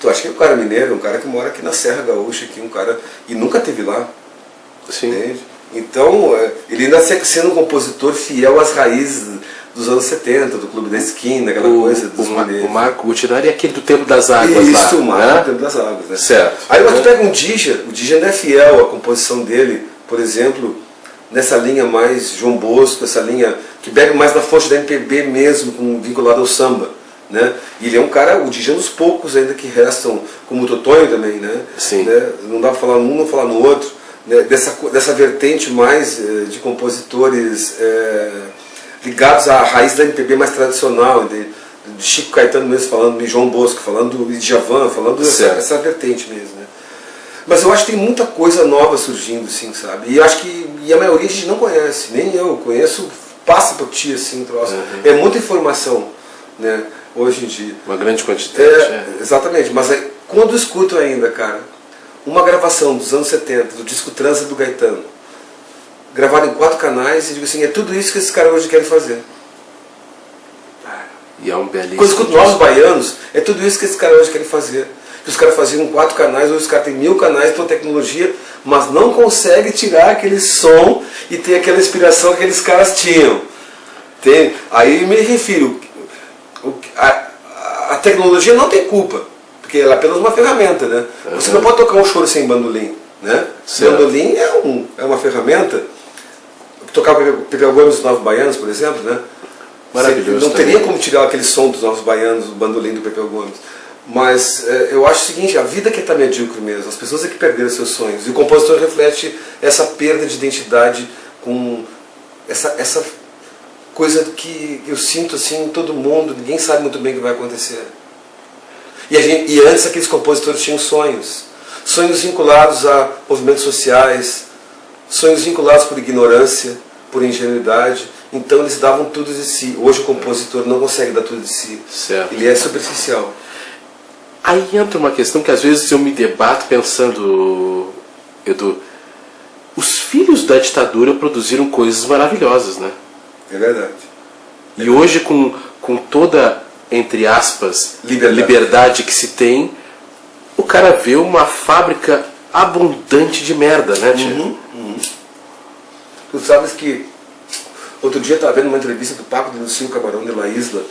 Tu acha que ele é um cara mineiro, um cara que mora aqui na Serra Gaúcha, aqui, um cara, e nunca teve lá. Sim. Entende? Então, ele ainda segue sendo um compositor fiel às raízes dos anos 70, do Clube da Esquina, aquela coisa dos O Marco Gutinari é aquele do Tempo das Águas. Isso, lá, o Marco do Tempo das Águas, né? Certo. Aí mas tu pega um Dija, o Dija ainda é fiel à composição dele, por exemplo, nessa linha mais João Bosco, essa linha que bebe mais da fonte da MPB mesmo, vinculado ao samba, né? E ele é um cara, o Dija é um dos poucos ainda que restam, como o Totonho também, né? Sim. Né? Não dá para falar num, não falar no outro, né? Dessa vertente mais de compositores ligados à raiz da MPB mais tradicional, de Chico Caetano mesmo falando, de João Bosco falando, de Djavan falando essa vertente mesmo, né? Mas eu acho que tem muita coisa nova surgindo, assim, sabe? E acho que a maioria a gente não conhece, nem eu conheço, passa por ti, assim, troço. Uhum. É muita informação, né? Hoje em dia. Uma grande quantidade. Exatamente, mas quando eu escuto ainda, cara, uma gravação dos anos 70, do disco Transa do Gaetano, gravado em 4 canais, e digo assim, é tudo isso que esses caras hoje querem fazer. E é um belíssimo. Quando eu escuto Novos Baianos, é tudo isso que esses caras hoje querem fazer. Que os caras faziam 4 canais, hoje os caras têm 1000 canais, com tecnologia, mas não conseguem tirar aquele som e ter aquela inspiração que aqueles caras tinham. Tem? Aí me refiro, a tecnologia não tem culpa, porque ela é apenas uma ferramenta, né? Você não pode tocar um choro sem bandolim, né? Bandolim é uma ferramenta. Tocar o Pepeu Gomes dos Novos Baianos, por exemplo, né? Maravilhoso. Não teria como tirar aquele som dos Novos Baianos, o bandolim do Pepeu Gomes. Mas eu acho o seguinte, a vida que está medíocre mesmo, as pessoas é que perderam seus sonhos. E o compositor reflete essa perda de identidade com essa coisa que eu sinto assim em todo mundo, ninguém sabe muito bem o que vai acontecer. E antes aqueles compositores tinham sonhos. Sonhos vinculados a movimentos sociais, sonhos vinculados por ignorância, por ingenuidade. Então eles davam tudo de si. Hoje o compositor não consegue dar tudo de si. Certo. Ele é superficial. Aí entra uma questão que às vezes eu me debato pensando, Edu, os filhos da ditadura produziram coisas maravilhosas, né? É verdade. E hoje com toda, entre aspas, liberdade que se tem, o cara vê uma fábrica abundante de merda, né, tia? Tu sabes que outro dia eu estava vendo uma entrevista do Paco de Lucio Camarão de la Isla,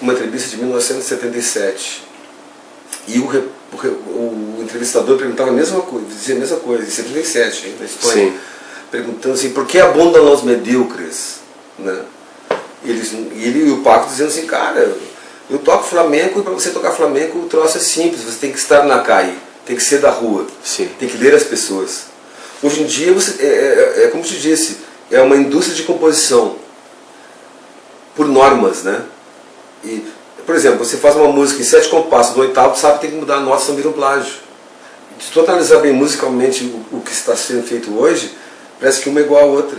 uma entrevista de 1977. E o entrevistador perguntava a mesma coisa, dizia a mesma coisa, em 77, hein, na Espanha. Sim. Perguntando assim, por que abundam os medíocres? Né? E o Paco dizendo assim, cara, eu toco flamenco e para você tocar flamenco o troço é simples, você tem que estar na calle, tem que ser da rua, sim, tem que ler as pessoas. Hoje em dia, como te disse, é uma indústria de composição por normas, né? E, por exemplo, você faz uma música em 7 compassos, no 8º, sabe que tem que mudar a nota, senão vira um plágio. Se tu analisar bem musicalmente o que está sendo feito hoje, parece que uma é igual a outra.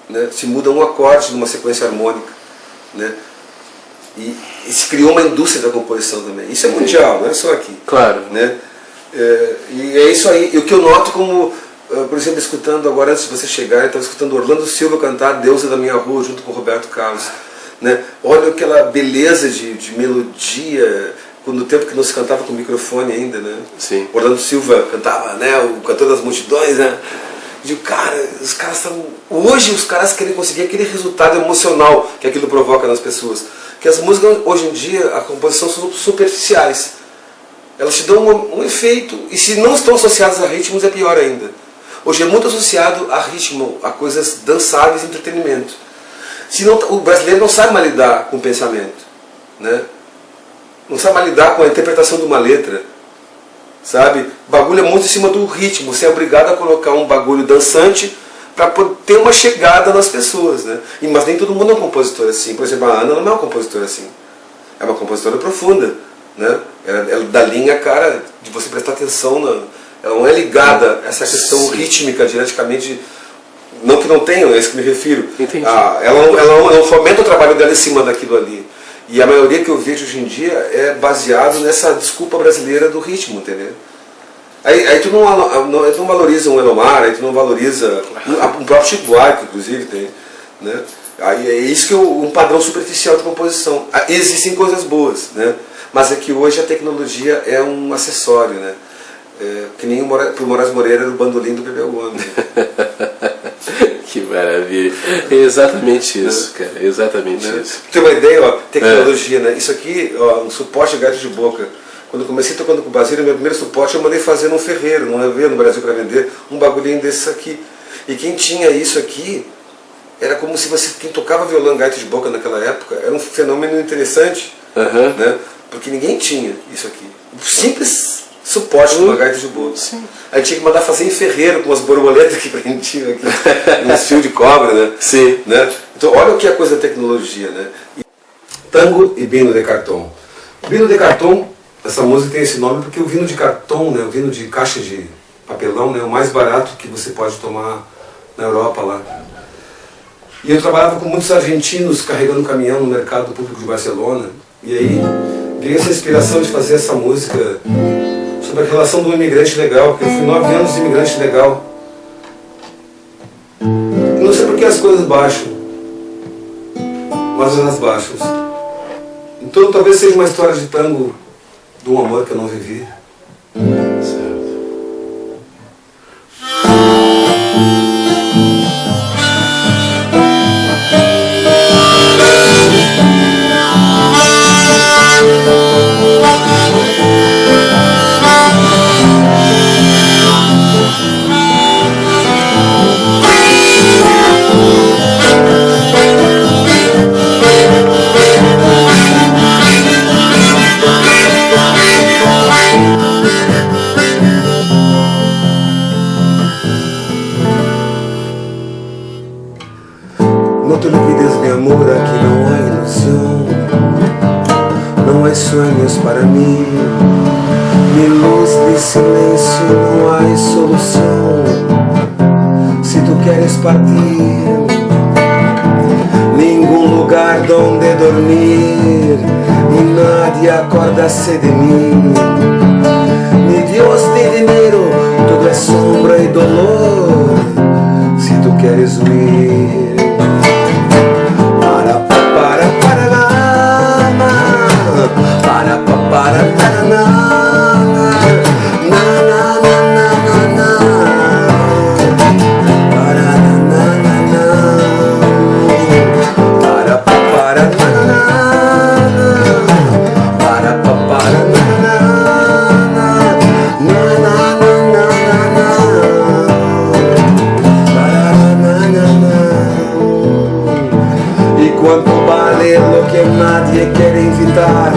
Né? Se muda um acorde numa sequência harmônica. Né? E se criou uma indústria da composição também. Isso é mundial, não é só aqui. Claro. Né? E é isso aí. E o que eu noto como, por exemplo, escutando agora, antes de você chegar, eu estava escutando Orlando Silva cantar Deusa da Minha Rua, junto com o Roberto Carlos. Né? Olha aquela beleza de melodia, no tempo que não se cantava com microfone ainda. Né? Sim. Orlando Silva cantava, né? O cantor das multidões, né? Digo, cara, os caras estão. Hoje os caras querem conseguir aquele resultado emocional que aquilo provoca nas pessoas. Que as músicas hoje em dia, a composição são superficiais. Elas te dão um efeito, e se não estão associadas a ritmos é pior ainda. Hoje é muito associado a ritmo, a coisas dançáveis e entretenimento. O brasileiro não sabe mais lidar com o pensamento, né? Não sabe mais lidar com a interpretação de uma letra, sabe? O bagulho é muito em cima do ritmo, você é obrigado a colocar um bagulho dançante para ter uma chegada nas pessoas, né? Mas nem todo mundo é um compositor assim. Por exemplo, a Ana não é uma compositora assim, é uma compositora profunda, né? Ela dá linha a cara de você prestar atenção, ela não é ligada a essa questão rítmica direticamente. Não que não tenham, é isso que me refiro. Entendi. Ela não fomenta o trabalho dela em cima daquilo ali. E a maioria que eu vejo hoje em dia é baseado nessa desculpa brasileira do ritmo, entendeu? Aí tu não valoriza um Elomar, aí tu não valoriza um próprio Chico Buarque, inclusive, tem, né? Aí é isso que um padrão superficial de composição. Existem coisas boas, né? Mas é que hoje a tecnologia é um acessório, né? Que nem o Moraes Moreira era o bandolim do Bebel Gomes. Que maravilha. É exatamente isso, cara. É exatamente isso. Tem uma ideia, ó, tecnologia, né? Isso aqui, ó, um suporte de gato de boca. Quando eu comecei tocando com o Basílio, meu primeiro suporte eu mandei fazer num ferreiro, não havia no Brasil para vender, um bagulhinho desse aqui. E quem tinha isso aqui, era como se quem tocava violão gato de boca naquela época, era um fenômeno interessante, né? Porque ninguém tinha isso aqui. Simples suporte de uma gaita de boca. Sim. Aí tinha que mandar fazer em ferreiro com as borboletas que prendiam aqui, no fio de cobra, né? Sim. Né? Então olha o que é a coisa da tecnologia, né? Tango e Vino de Cartão. Vino de Cartão, essa música tem esse nome porque o vinho de cartão, né, o vinho de caixa de papelão, né, é o mais barato que você pode tomar na Europa lá. E eu trabalhava com muitos argentinos carregando caminhão no mercado público de Barcelona. E aí veio essa inspiração de fazer essa música sobre a relação do imigrante legal, porque eu fui 9 anos de imigrante legal. E não sei por que as coisas baixam, mas elas baixam. Então talvez seja uma história de tango de um amor que eu não vivi. Certo. No te olvides, mi amor, aquí no hay ilusión, no hay sueños para mí. Mi luz de silencio, no hay solución. Si tú quieres partir, ningún lugar donde dormir, y nadie acordarse de mí. Ni Dios ni dinero, todo es sombra y dolor. Si tú quieres huir, para nadie quiere invitar,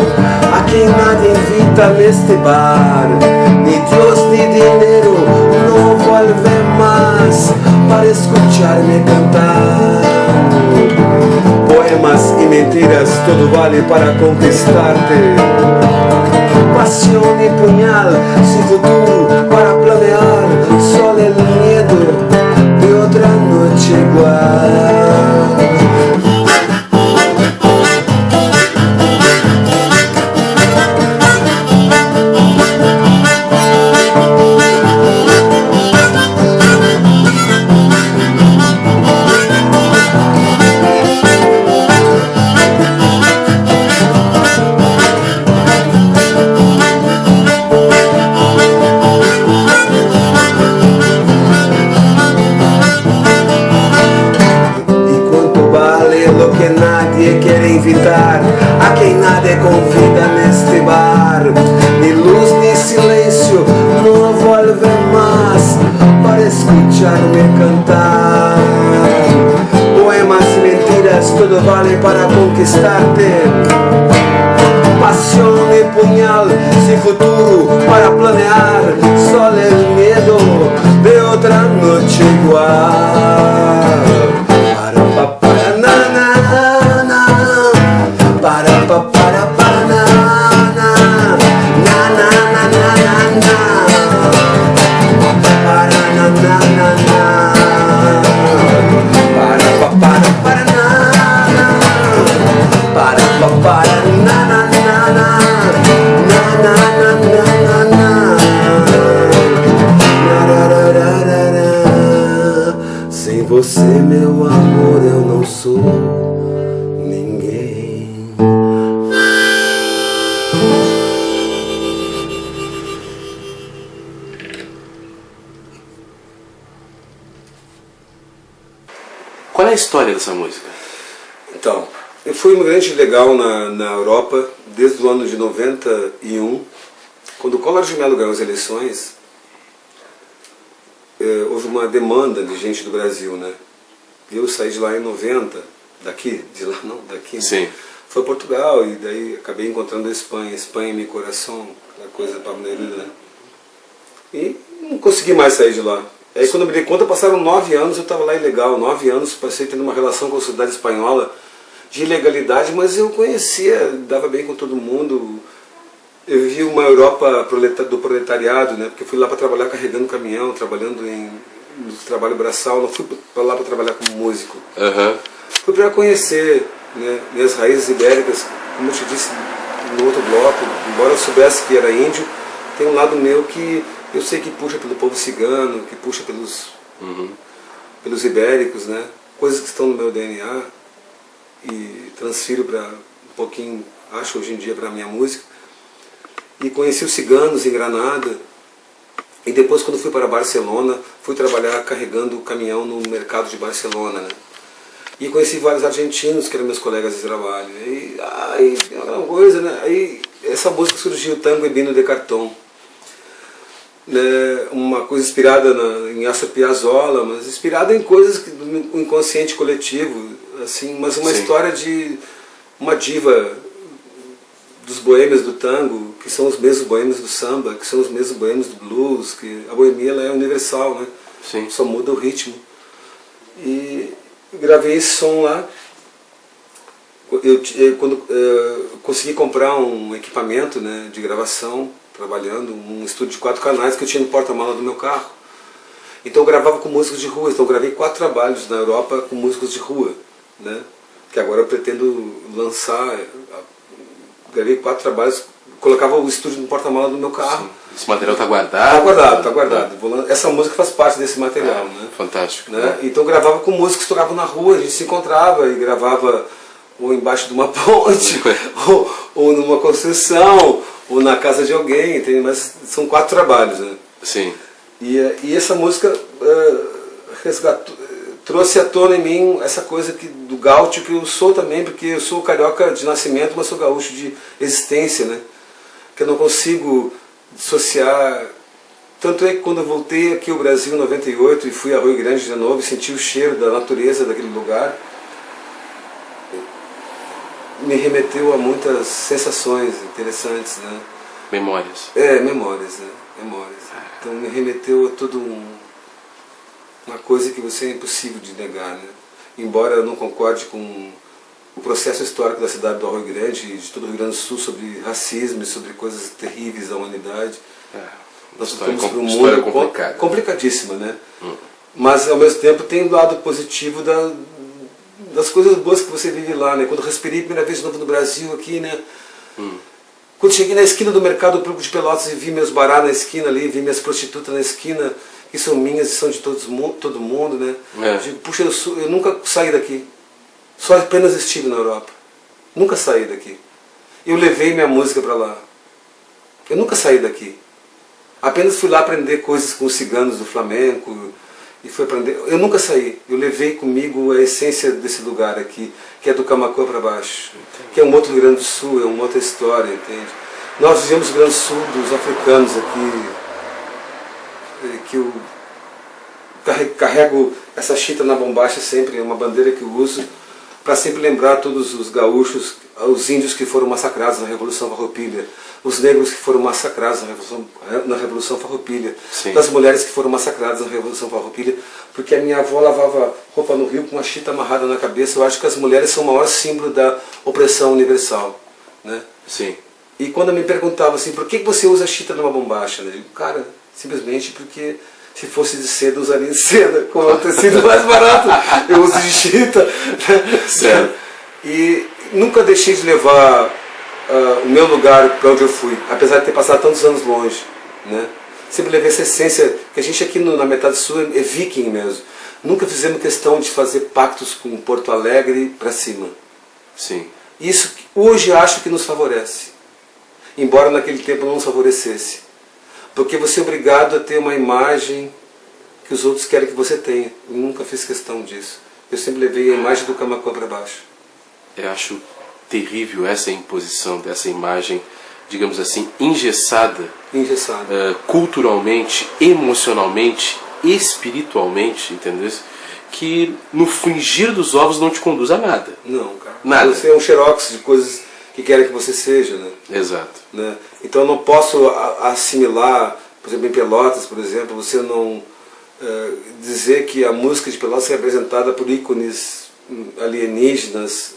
a quien nadie invita neste bar. Ni Dios ni dinero, no vuelve más para escucharme cantar. Poemas y mentiras, todo vale para conquistarte. Pasión y puñal, sin futuro para planear, solo el miedo de otra noche igual. A quem nada convida neste bar. Ni luz ni silencio, no vuelve más para escucharme cantar. Poemas y mentiras, todo vale para conquistarte. Pasión y puñal, sin futuro para planear, solo el miedo de otra noche igual. Sem você, meu amor, eu não sou ninguém. Qual é a história dessa música? Então, eu fui imigrante legal na Europa desde o ano de 91, quando o Collor de Mello ganhou as eleições. Houve uma demanda de gente do Brasil, né? Eu saí de lá em 90, daqui, de lá não, daqui, né? Sim. Foi a Portugal e daí acabei encontrando a Espanha, Espanha meu coração, aquela coisa pameleira, né? E não consegui mais sair de lá. Aí quando eu me dei conta, passaram 9 anos, eu estava lá ilegal, 9 anos, passei tendo uma relação com a sociedade espanhola de ilegalidade, mas eu conhecia, dava bem com todo mundo. Eu vivi uma Europa do proletariado, né? Porque eu fui lá para trabalhar carregando caminhão, trabalhando no trabalho braçal, não fui para lá para trabalhar como músico. Uhum. Fui para conhecer, né, minhas raízes ibéricas, como eu te disse no outro bloco, embora eu soubesse que era índio, tem um lado meu que eu sei que puxa pelo povo cigano, que puxa pelos ibéricos, né? Coisas que estão no meu DNA e transfiro para um pouquinho, acho hoje em dia, para a minha música. E conheci os ciganos em Granada. E depois, quando fui para Barcelona, fui trabalhar carregando o caminhão no mercado de Barcelona, né? E conheci vários argentinos que eram meus colegas de trabalho. E aí, aquela coisa, né? Aí essa música surgiu, Tango e Bino de Cartão. Né? Uma coisa inspirada em Astor Piazzolla, mas inspirada em coisas do inconsciente coletivo, assim, mas uma história de uma diva dos boêmios do tango, que são os mesmos boêmios do samba, que são os mesmos boêmios do blues, que a boemia ela é universal, né? Sim. Só muda o ritmo. E gravei esse som lá, quando consegui comprar um equipamento, né, de gravação, trabalhando, um estúdio de 4 canais que eu tinha no porta-mala do meu carro. Então eu gravava com músicos de rua, então eu gravei 4 trabalhos na Europa com músicos de rua, né, que agora eu pretendo lançar. Gravei 4 trabalhos, colocava o estúdio no porta-mala do meu carro. Sim. Esse material está guardado? Está guardado. Essa música faz parte desse material, né? Fantástico. Né? Então eu gravava com músicos que tocavam na rua, a gente se encontrava e gravava ou embaixo de uma ponte, ou numa construção, ou na casa de alguém, entende? Mas são 4 trabalhos, né? Sim. E essa música trouxe à tona em mim essa coisa do gaúcho que eu sou também, porque eu sou carioca de nascimento, mas sou gaúcho de existência, né? Que eu não consigo dissociar. Tanto é que quando eu voltei aqui ao Brasil em 98 e fui a Rio Grande de novo e senti o cheiro da natureza daquele lugar, me remeteu a muitas sensações interessantes, né? Memórias. Memórias, né? Memórias. Então me remeteu a tudo uma coisa que você é impossível de negar, né? Embora eu não concorde com o processo histórico da cidade do Rio Grande e de todo o Rio Grande do Sul sobre racismo e sobre coisas terríveis da humanidade. Nós estamos para um mundo complicadíssima, né? Mas ao mesmo tempo tem o lado positivo das coisas boas que você vive lá, né? Quando eu respirei a primeira vez de novo no Brasil aqui, né? Quando cheguei na esquina do Mercado Público de Pelotas e vi meus bará na esquina ali, vi minhas prostitutas na esquina, que são minhas e são de todo mundo, né? Digo, puxa, eu nunca saí daqui. Só apenas estive na Europa. Nunca saí daqui. Eu levei minha música para lá. Eu nunca saí daqui. Apenas fui lá aprender coisas com os ciganos do flamenco e fui aprender. Eu nunca saí. Eu levei comigo a essência desse lugar aqui, que é do Camaquã para baixo, que é um outro Rio Grande do Sul, é uma outra história, entende? Nós vivemos o Rio Grande do Sul dos africanos aqui, que eu carrego essa chita na bombacha sempre, é uma bandeira que eu uso para sempre lembrar todos os gaúchos, os índios que foram massacrados na Revolução Farroupilha, os negros que foram massacrados na Revolução Farroupilha, das mulheres que foram massacradas na Revolução Farroupilha, porque a minha avó lavava roupa no rio com uma chita amarrada na cabeça. Eu acho que as mulheres são o maior símbolo da opressão universal, né? Sim. E quando me perguntavam assim, por que você usa chita numa bombacha? Eu digo, cara, simplesmente porque se fosse de seda, eu usaria de seda, com o tecido mais barato, eu uso de chita. Certo. E nunca deixei de levar o meu lugar para onde eu fui, apesar de ter passado tantos anos longe, né? Sempre levei essa essência, que a gente aqui na metade sul é viking mesmo. Nunca fizemos questão de fazer pactos com Porto Alegre para cima. Sim. Isso hoje acho que nos favorece, embora naquele tempo não nos favorecesse. Porque você é obrigado a ter uma imagem que os outros querem que você tenha. Eu nunca fiz questão disso. Eu sempre levei a imagem do Camaquã para baixo. Eu acho terrível essa imposição dessa imagem, digamos assim, engessada. Culturalmente, emocionalmente, espiritualmente, entendeu? Que no fingir dos ovos não te conduz a nada. Não, cara. Nada. Você é um xerox de coisas que querem que você seja, né? Exato. Né? Então eu não posso assimilar, por exemplo, em Pelotas, por exemplo, você não dizer que a música de Pelotas é representada por ícones alienígenas,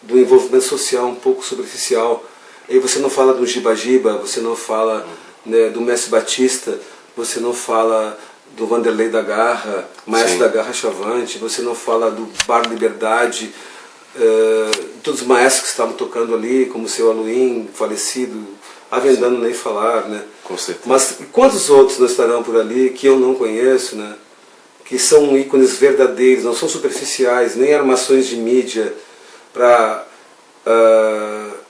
do envolvimento social um pouco superficial. Aí você não fala do Giba-Giba, você não fala, né, do Mestre Batista, você não fala do Vanderlei da Garra, Maestro da Garra Chavante, você não fala do Bar Liberdade, todos os maestros que estavam tocando ali, como o seu Aluim, falecido, Avendano nem falar, né? Com certeza. Mas quantos outros não estarão por ali que eu não conheço, né? Que são ícones verdadeiros, não são superficiais, nem armações de mídia para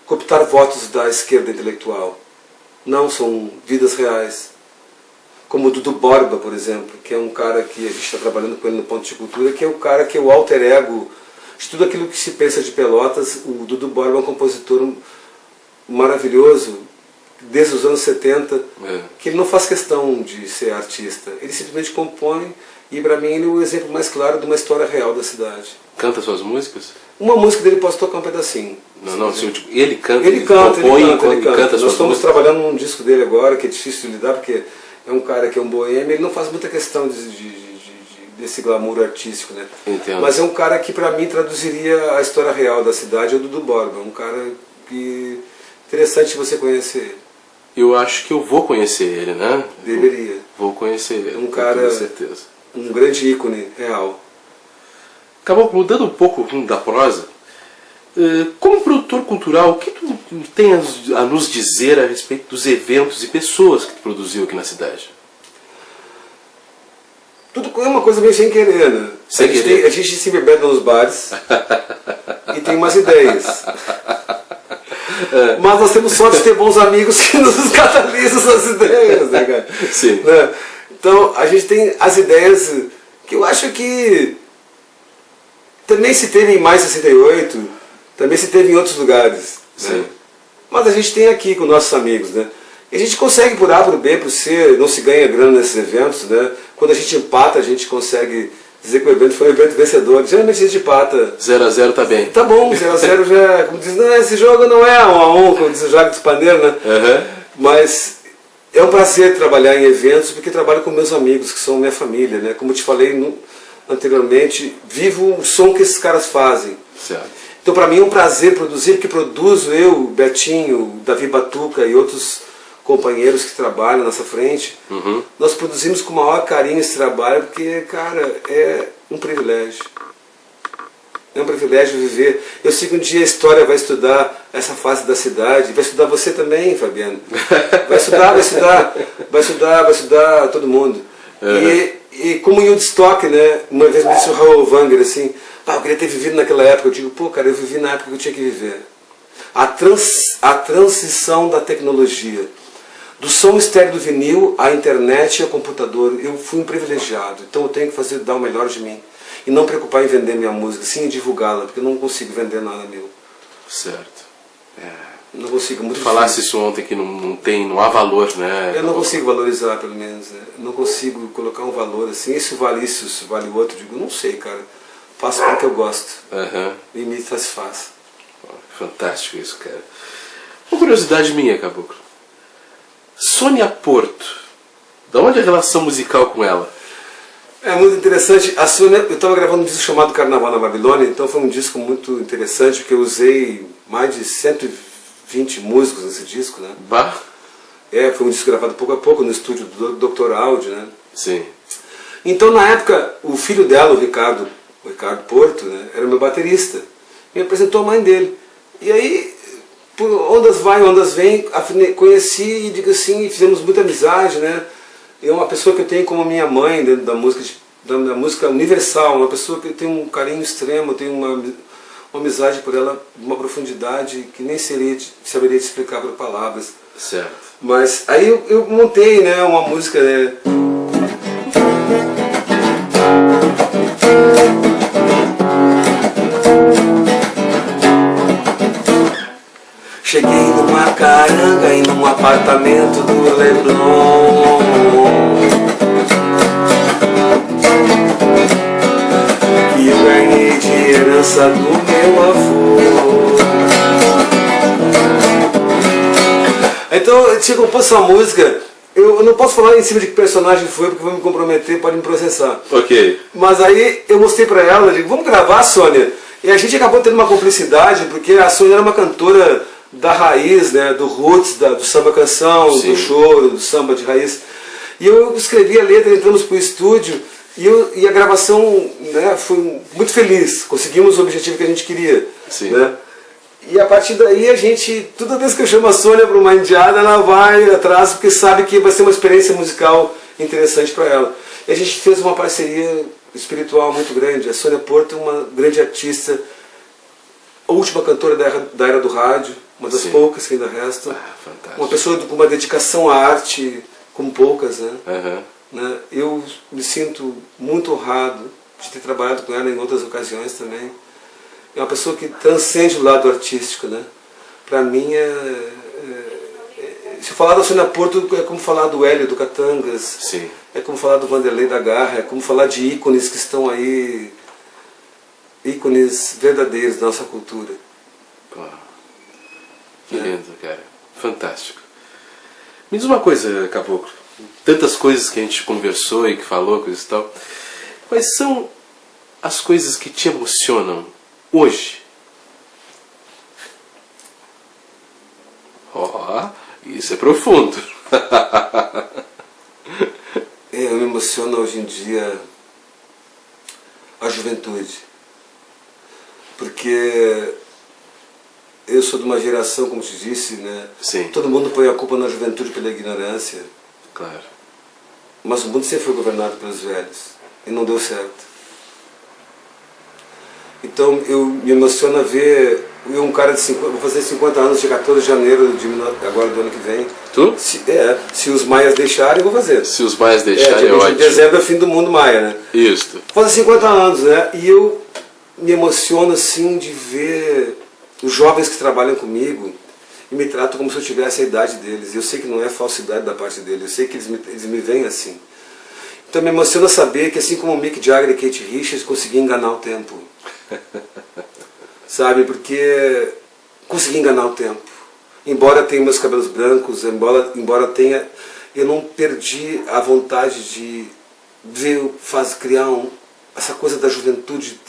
cooptar votos da esquerda intelectual. Não, são vidas reais. Como o Dudu Borba, por exemplo, que é um cara que a gente está trabalhando com ele no Ponto de Cultura, que é o cara que é o alter ego de tudo aquilo que se pensa de Pelotas. O Dudu Borba é um compositor maravilhoso, desde os anos 70, que ele não faz questão de ser artista. Ele simplesmente compõe, e para mim ele é o exemplo mais claro de uma história real da cidade. Canta suas músicas? Uma música dele posso tocar um pedacinho. Não, ele canta, ele canta. Canta. Nós estamos trabalhando num disco dele agora, que é difícil de lidar, porque é um cara que é um boêmio, ele não faz muita questão de desse glamour artístico, né? Entendo. Mas é um cara que para mim traduziria a história real da cidade, é o Dudu Borba, um cara que interessante você conhecer ele. Eu acho que eu vou conhecer ele, né? Deveria. Vou conhecer ele, Um cara, com toda certeza. Um grande ícone real. Acabou mudando um pouco da prosa. Como produtor cultural, o que tu tem a nos dizer a respeito dos eventos e pessoas que tu produziu aqui na cidade? Tudo é uma coisa meio sem querer, né? Sem querer. A gente se embebeda nos bares e tem umas ideias. Mas nós temos sorte de ter bons amigos que nos catalisam essas ideias, né, cara? Sim. Né? Então, a gente tem as ideias que eu acho que também se teve em Mais 68, também se teve em outros lugares. Sim. Né? Mas a gente tem aqui com nossos amigos, né? E a gente consegue por A, por B, por C, não se ganha grana nesses eventos, né? Quando a gente empata, a gente consegue dizer que o evento foi um evento vencedor. Geralmente a gente empata. 0x0 tá bem. Tá bom, 0x0 já, como diz, não, esse jogo não é 1x1, como diz o Jacques Paneiro, né? Uhum. Mas é um prazer trabalhar em eventos, porque trabalho com meus amigos, que são minha família, né? Como eu te falei anteriormente, vivo o som que esses caras fazem. Certo. Então para mim é um prazer produzir, porque produzo eu, Betinho, Davi Batuca e outros companheiros que trabalham nessa frente. Uhum. Nós produzimos com o maior carinho esse trabalho, porque, cara, é um privilégio. É um privilégio viver. Eu sei que um dia a história vai estudar essa fase da cidade, vai estudar você também, Fabiano. Vai estudar todo mundo. Uhum. E como em Woodstock, né? Uma vez me disse o Raul Wanger assim, eu queria ter vivido naquela época. Eu digo, cara, eu vivi na época que eu tinha que viver. A transição da tecnologia, do som estéreo do vinil à internet e ao computador. Eu fui um privilegiado, então eu tenho que dar o melhor de mim. E não preocupar em vender minha música, sim em divulgá-la, porque eu não consigo vender nada meu. Certo. Não consigo, muito difícil. Falasse isso ontem, que não há valor, né? Eu não consigo valorizar, pelo menos. Né? Não consigo colocar um valor assim, isso vale o outro. Digo, não sei, cara. Faço porque eu gosto. Uhum. E me satisfaz. Fantástico isso, cara. Uma curiosidade minha, Caboclo. Sônia Porto. Da onde a relação musical com ela? É muito interessante. A Sônia, eu estava gravando um disco chamado Carnaval na Babilônia, então foi um disco muito interessante, porque eu usei mais de 120 músicos nesse disco, né? Bah! Foi um disco gravado pouco a pouco no estúdio do Dr. Áudio, né? Sim. Então, na época, o filho dela, o Ricardo Porto, né, era meu baterista. Me apresentou a mãe dele. E aí, por ondas vai, ondas vem, conheci e digo assim, fizemos muita amizade, né? É uma pessoa que eu tenho como minha mãe dentro da música universal, uma pessoa que eu tenho um carinho extremo, eu tenho uma amizade por ela, uma profundidade que nem saberia te explicar por palavras. Certo. Mas aí eu montei, né, uma música, né? Cheguei numa caranga e num apartamento do Leblon. Que eu ganhei de herança do meu avô. Então eu tinha composto essa música. Eu não posso falar em cima de que personagem foi, porque vou me comprometer, pode me processar. Ok. Mas aí eu mostrei pra ela, digo, vamos gravar, Sônia. E a gente acabou tendo uma cumplicidade, porque a Sônia era uma cantora da raiz, né, do roots, do samba canção, sim, do choro, do samba de raiz. E eu escrevi a letra, entramos pro estúdio e a gravação, né, foi muito feliz. Conseguimos o objetivo que a gente queria. Sim. Né? E a partir daí a gente, toda vez que eu chamo a Sônia para uma indiada, ela vai atrás porque sabe que vai ser uma experiência musical interessante para ela. E a gente fez uma parceria espiritual muito grande. A Sônia Porto é uma grande artista, a última cantora da era do rádio, uma das, sim, poucas que ainda restam. Uma pessoa com uma dedicação à arte como poucas, né? Uhum. Né? Eu me sinto muito honrado de ter trabalhado com ela em outras ocasiões também. É uma pessoa que transcende o lado artístico, né? Para mim, se eu falar da Sônia Porto, é como falar do Hélio do Catangas, sim, é como falar do Vanderlei da Garra, é como falar de ícones que estão aí, ícones verdadeiros da nossa cultura. Pô, que lindo, cara. Fantástico. Me diz uma coisa, Caboclo. Tantas coisas que a gente conversou e que falou, coisa e tal. Quais são as coisas que te emocionam hoje? Isso é profundo. Eu me emociono hoje em dia a juventude. Porque eu sou de uma geração, como te disse, né? Sim. Todo mundo põe a culpa na juventude pela ignorância. Claro. Mas o mundo sempre foi governado pelos velhos. E não deu certo. Então eu me emociono a ver um cara de 50, vou fazer 50 anos de 14 de janeiro agora do ano que vem. Tu? Se os maias deixarem, eu vou fazer. Se os maias deixarem, é ótimo. Dezembro é o fim do mundo maia, né? Isso. Vou fazer 50 anos, né? E eu me emociono assim de ver os jovens que trabalham comigo e me tratam como se eu tivesse a idade deles. Eu sei que não é falsidade da parte deles, eu sei que eles me veem assim. Então me emociona saber que assim como o Mick Jagger e Kate Richards consegui enganar o tempo. Sabe, porque consegui enganar o tempo. Embora tenha meus cabelos brancos, embora tenha, eu não perdi a vontade de ver, criar essa coisa da juventude,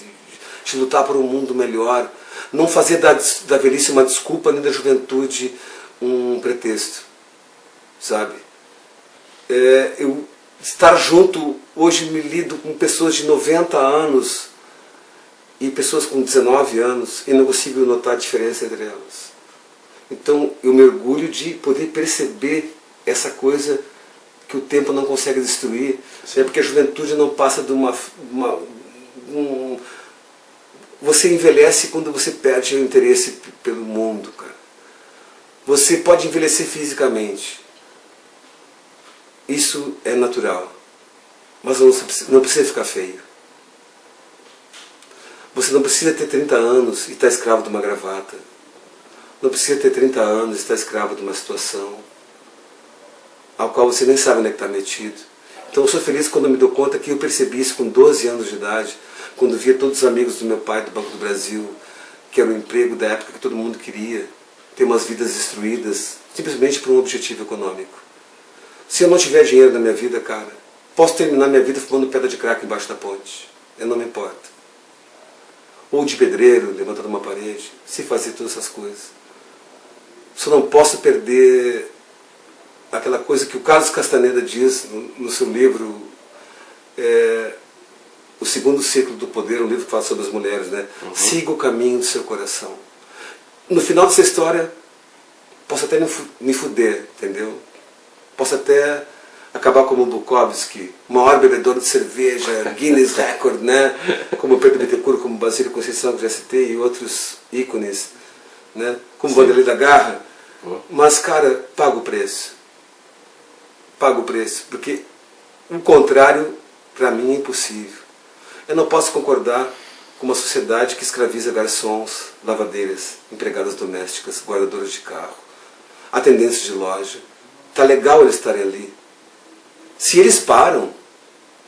de lutar por um mundo melhor. Não fazer da velhice uma desculpa, nem da juventude um pretexto. Sabe? Eu estar junto, hoje me lido com pessoas de 90 anos e pessoas com 19 anos e não consigo notar a diferença entre elas. Então eu me orgulho de poder perceber essa coisa que o tempo não consegue destruir. É porque a juventude não passa de você envelhece quando você perde o interesse pelo mundo, cara. Você pode envelhecer fisicamente. Isso é natural. Mas não precisa ficar feio. Você não precisa ter 30 anos e estar escravo de uma gravata. Não precisa ter 30 anos e estar escravo de uma situação ao qual você nem sabe onde é que está metido. Então eu sou feliz quando eu me dou conta que eu percebi isso com 12 anos de idade, quando via todos os amigos do meu pai do Banco do Brasil, que era o emprego da época que todo mundo queria, ter umas vidas destruídas, simplesmente por um objetivo econômico. Se eu não tiver dinheiro na minha vida, cara, posso terminar minha vida fumando pedra de crack embaixo da ponte. Eu não me importo. Ou de pedreiro, levantando uma parede, se fazer todas essas coisas. Só não posso perder aquela coisa que o Carlos Castaneda diz no seu livro, O Segundo Ciclo do Poder, um livro que fala sobre as mulheres, né? Uhum. Siga o caminho do seu coração. No final dessa história, posso até me fuder, entendeu? Posso até acabar como o Bukowski, maior bebedor de cerveja, Guinness Record, né? Como o Pedro Bittencourt, como Basílio Conceição, que já citei, e outros ícones, né? Como Vanderlei da Garra. Mas, cara, paga o preço. Paga o preço, porque o contrário, para mim, é impossível. Eu não posso concordar com uma sociedade que escraviza garçons, lavadeiras, empregadas domésticas, guardadoras de carro, atendentes de loja. Tá legal eles estarem ali. Se eles param,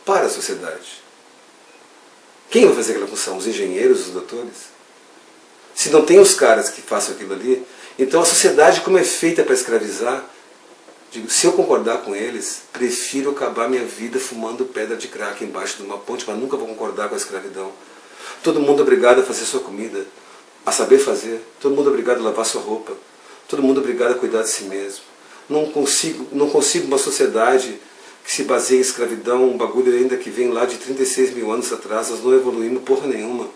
para a sociedade. Quem vai fazer aquela função? Os engenheiros, os doutores? Se não tem os caras que façam aquilo ali, então a sociedade, como é feita para escravizar, digo, se eu concordar com eles, prefiro acabar minha vida fumando pedra de crack embaixo de uma ponte, mas nunca vou concordar com a escravidão. Todo mundo é obrigado a fazer sua comida, a saber fazer. Todo mundo é obrigado a lavar sua roupa. Todo mundo é obrigado a cuidar de si mesmo. Não consigo uma sociedade que se baseia em escravidão, um bagulho ainda que vem lá de 36 mil anos atrás. Nós não evoluímos porra nenhuma.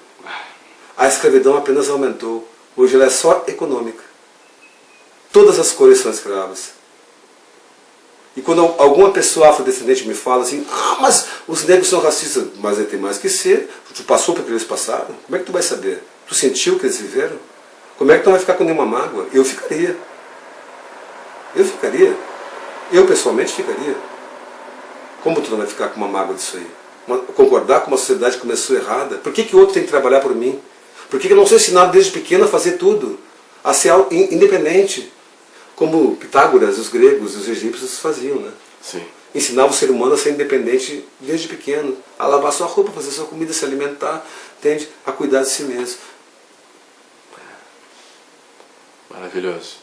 A escravidão apenas aumentou. Hoje ela é só econômica. Todas as cores são escravas. E quando alguma pessoa afrodescendente me fala assim, mas os negros são racistas, mas tem mais que ser, tu passou por que eles passaram, como é que tu vai saber? Tu sentiu o que eles viveram? Como é que tu não vai ficar com nenhuma mágoa? Eu ficaria. Eu ficaria. Eu pessoalmente ficaria. Como tu não vai ficar com uma mágoa disso aí? Concordar com uma sociedade que começou errada? Por que o outro tem que trabalhar por mim? Por que eu não sou ensinado desde pequeno a fazer tudo? A ser independente? Como Pitágoras, os gregos e os egípcios faziam, né? Sim. Ensinava o ser humano a ser independente desde pequeno, a lavar sua roupa, fazer sua comida, se alimentar, entende? A cuidar de si mesmo. Maravilhoso.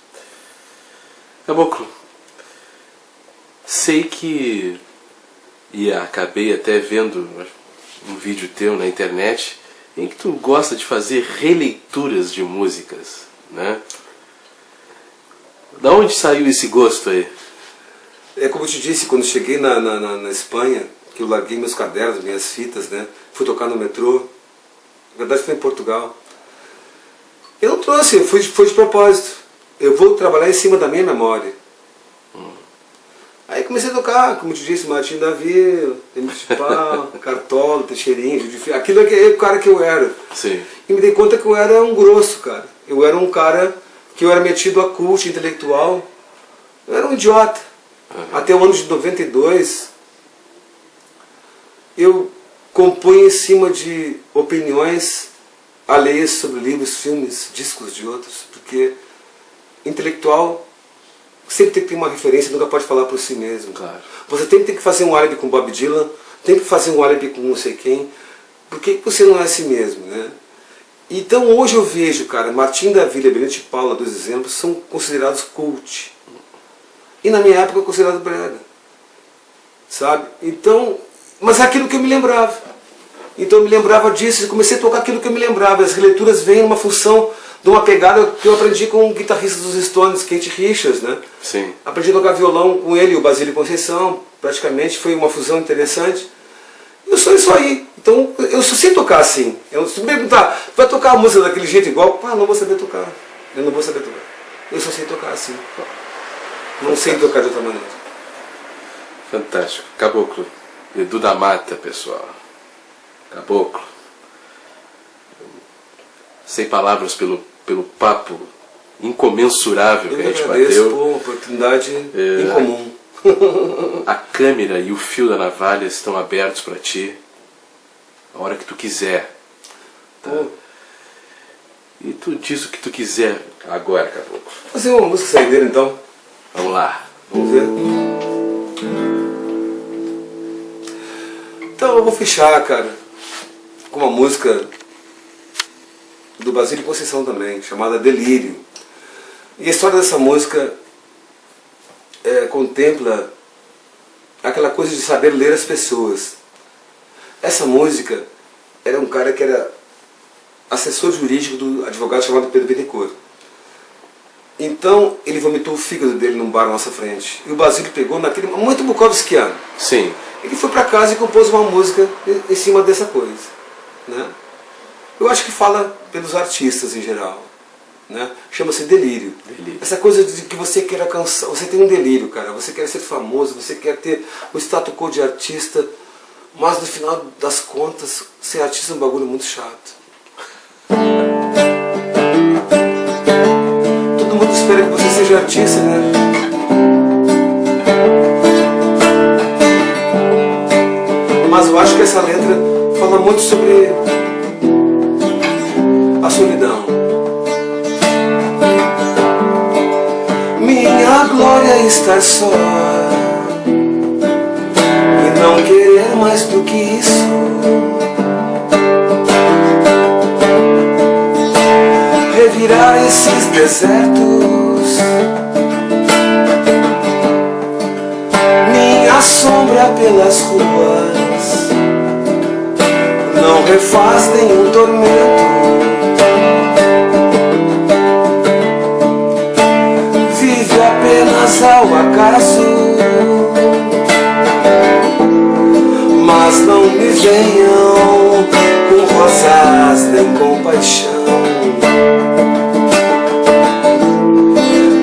Caboclo, sei que, e acabei até vendo um vídeo teu na internet em que tu gosta de fazer releituras de músicas, né? Da onde saiu esse gosto aí? É como eu te disse, quando cheguei na Espanha, que eu larguei meus cadernos, minhas fitas, né? Fui tocar no metrô. Na verdade foi em Portugal. Eu não trouxe, foi de propósito. Eu vou trabalhar em cima da minha memória. Aí comecei a tocar, como eu te disse, Martinho da Vila, MC Pau, Cartola, Teixeirinho, Judy Freire. Aquilo é o cara que eu era. Sim. E me dei conta que eu era um grosso, cara. Eu era um cara que eu era metido a culto intelectual. Eu era um idiota. Até o ano de 92, eu compunha em cima de opiniões alheias sobre livros, filmes, discos de outros, porque intelectual sempre tem que ter uma referência, nunca pode falar por si mesmo. Claro. Você tem que fazer um álibi com Bob Dylan, tem que fazer um álibi com não sei quem, porque você não é assim mesmo, né? Então hoje eu vejo, cara, Martim da Vila e Benedito de Paula, dois exemplos, são considerados cult. E na minha época eu considerado brega. Sabe? Então, mas é aquilo que eu me lembrava. Então eu me lembrava disso, e comecei a tocar aquilo que eu me lembrava. As releituras vêm numa função de uma pegada que eu aprendi com o guitarrista dos Stones, Keith Richards, né? Sim. Aprendi a tocar violão com ele, o Basílio Conceição, praticamente, foi uma fusão interessante. Eu sou isso aí. Então eu só sei tocar assim. Se me perguntar, vai tocar a música daquele jeito igual? Não vou saber tocar. Eu não vou saber tocar. Eu só sei tocar assim. Não sei tocar de outra maneira. Fantástico. Caboclo. Edu da Mata, pessoal. Caboclo. Sem palavras pelo papo incomensurável que a gente bateu. Uma oportunidade incomum. A câmera e o fio da navalha estão abertos para ti a hora que tu quiser. Tá? E tu diz o que tu quiser agora, Caboclo. Fazer uma música saideira então. Vamos lá. Vamos ver. Então eu vou fechar, cara, com uma música do Basílio Conceição também, chamada Delírio. E a história dessa música contempla aquela coisa de saber ler as pessoas. Essa música era um cara que era assessor jurídico do advogado chamado Pedro Bittencourt. Então ele vomitou o fígado dele num bar à nossa frente. E o Basílio pegou naquele muito bukovskiano. Sim. Ele foi para casa e compôs uma música em cima dessa coisa, né? Eu acho que fala pelos artistas em geral, né? Chama-se delírio. Essa coisa de que você quer alcançar, você tem um delírio, cara. Você quer ser famoso, você quer ter o status quo de artista, mas no final das contas, ser artista é um bagulho muito chato. Todo mundo espera que você seja artista, né? Mas eu acho que essa letra fala muito sobre a solidão. Minha glória é estar só e não querer mais do que isso. Revirar esses desertos, minha sombra pelas ruas não refaz nenhum tormento. Vive apenas ao acaso, mas não me venham com rosas nem com paixão.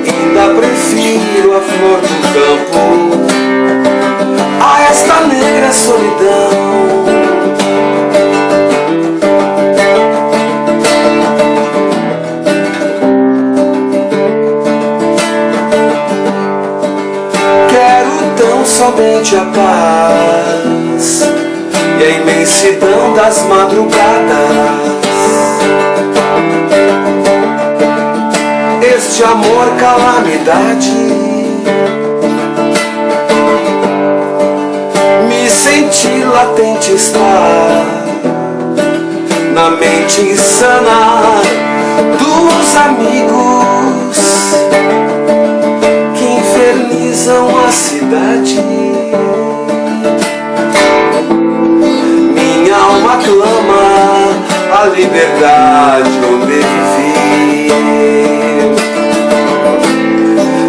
Ainda prefiro a flor do campo a esta negra solidão. Somente a paz e a imensidão das madrugadas. Este amor calamidade me senti latente estar na mente insana dos amigos que infernizam a cidade. Minha alma clama a liberdade onde vivi.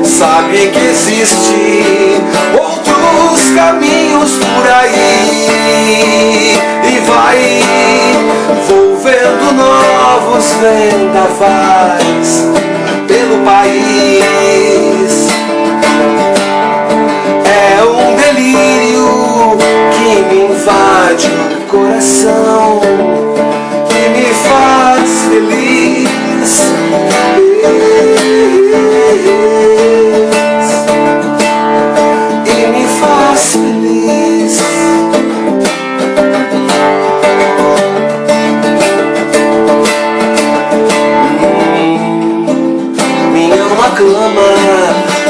Sabe que existe outros caminhos por aí, e vai volvendo novos vendavais pelo país. É um delírio que me invade o coração, que me faz feliz. E me faz feliz. Minha alma clama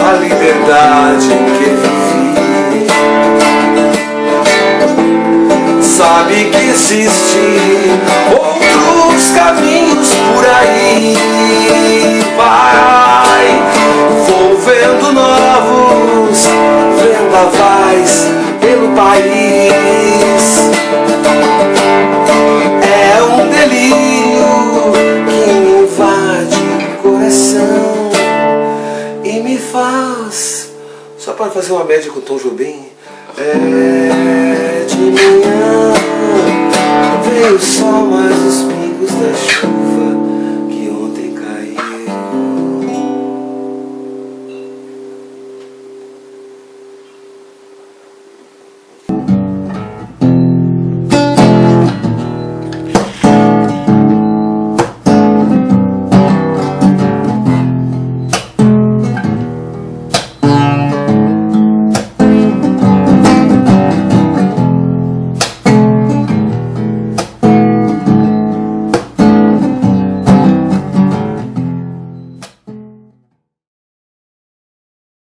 a liberdade que vivi. Sabe que existe outros caminhos por aí, vai volvendo novos vendavais pelo país. É um delírio que me invade o coração e me faz, só para fazer uma média com o Tom Jobim, de manhã veio o sol, mas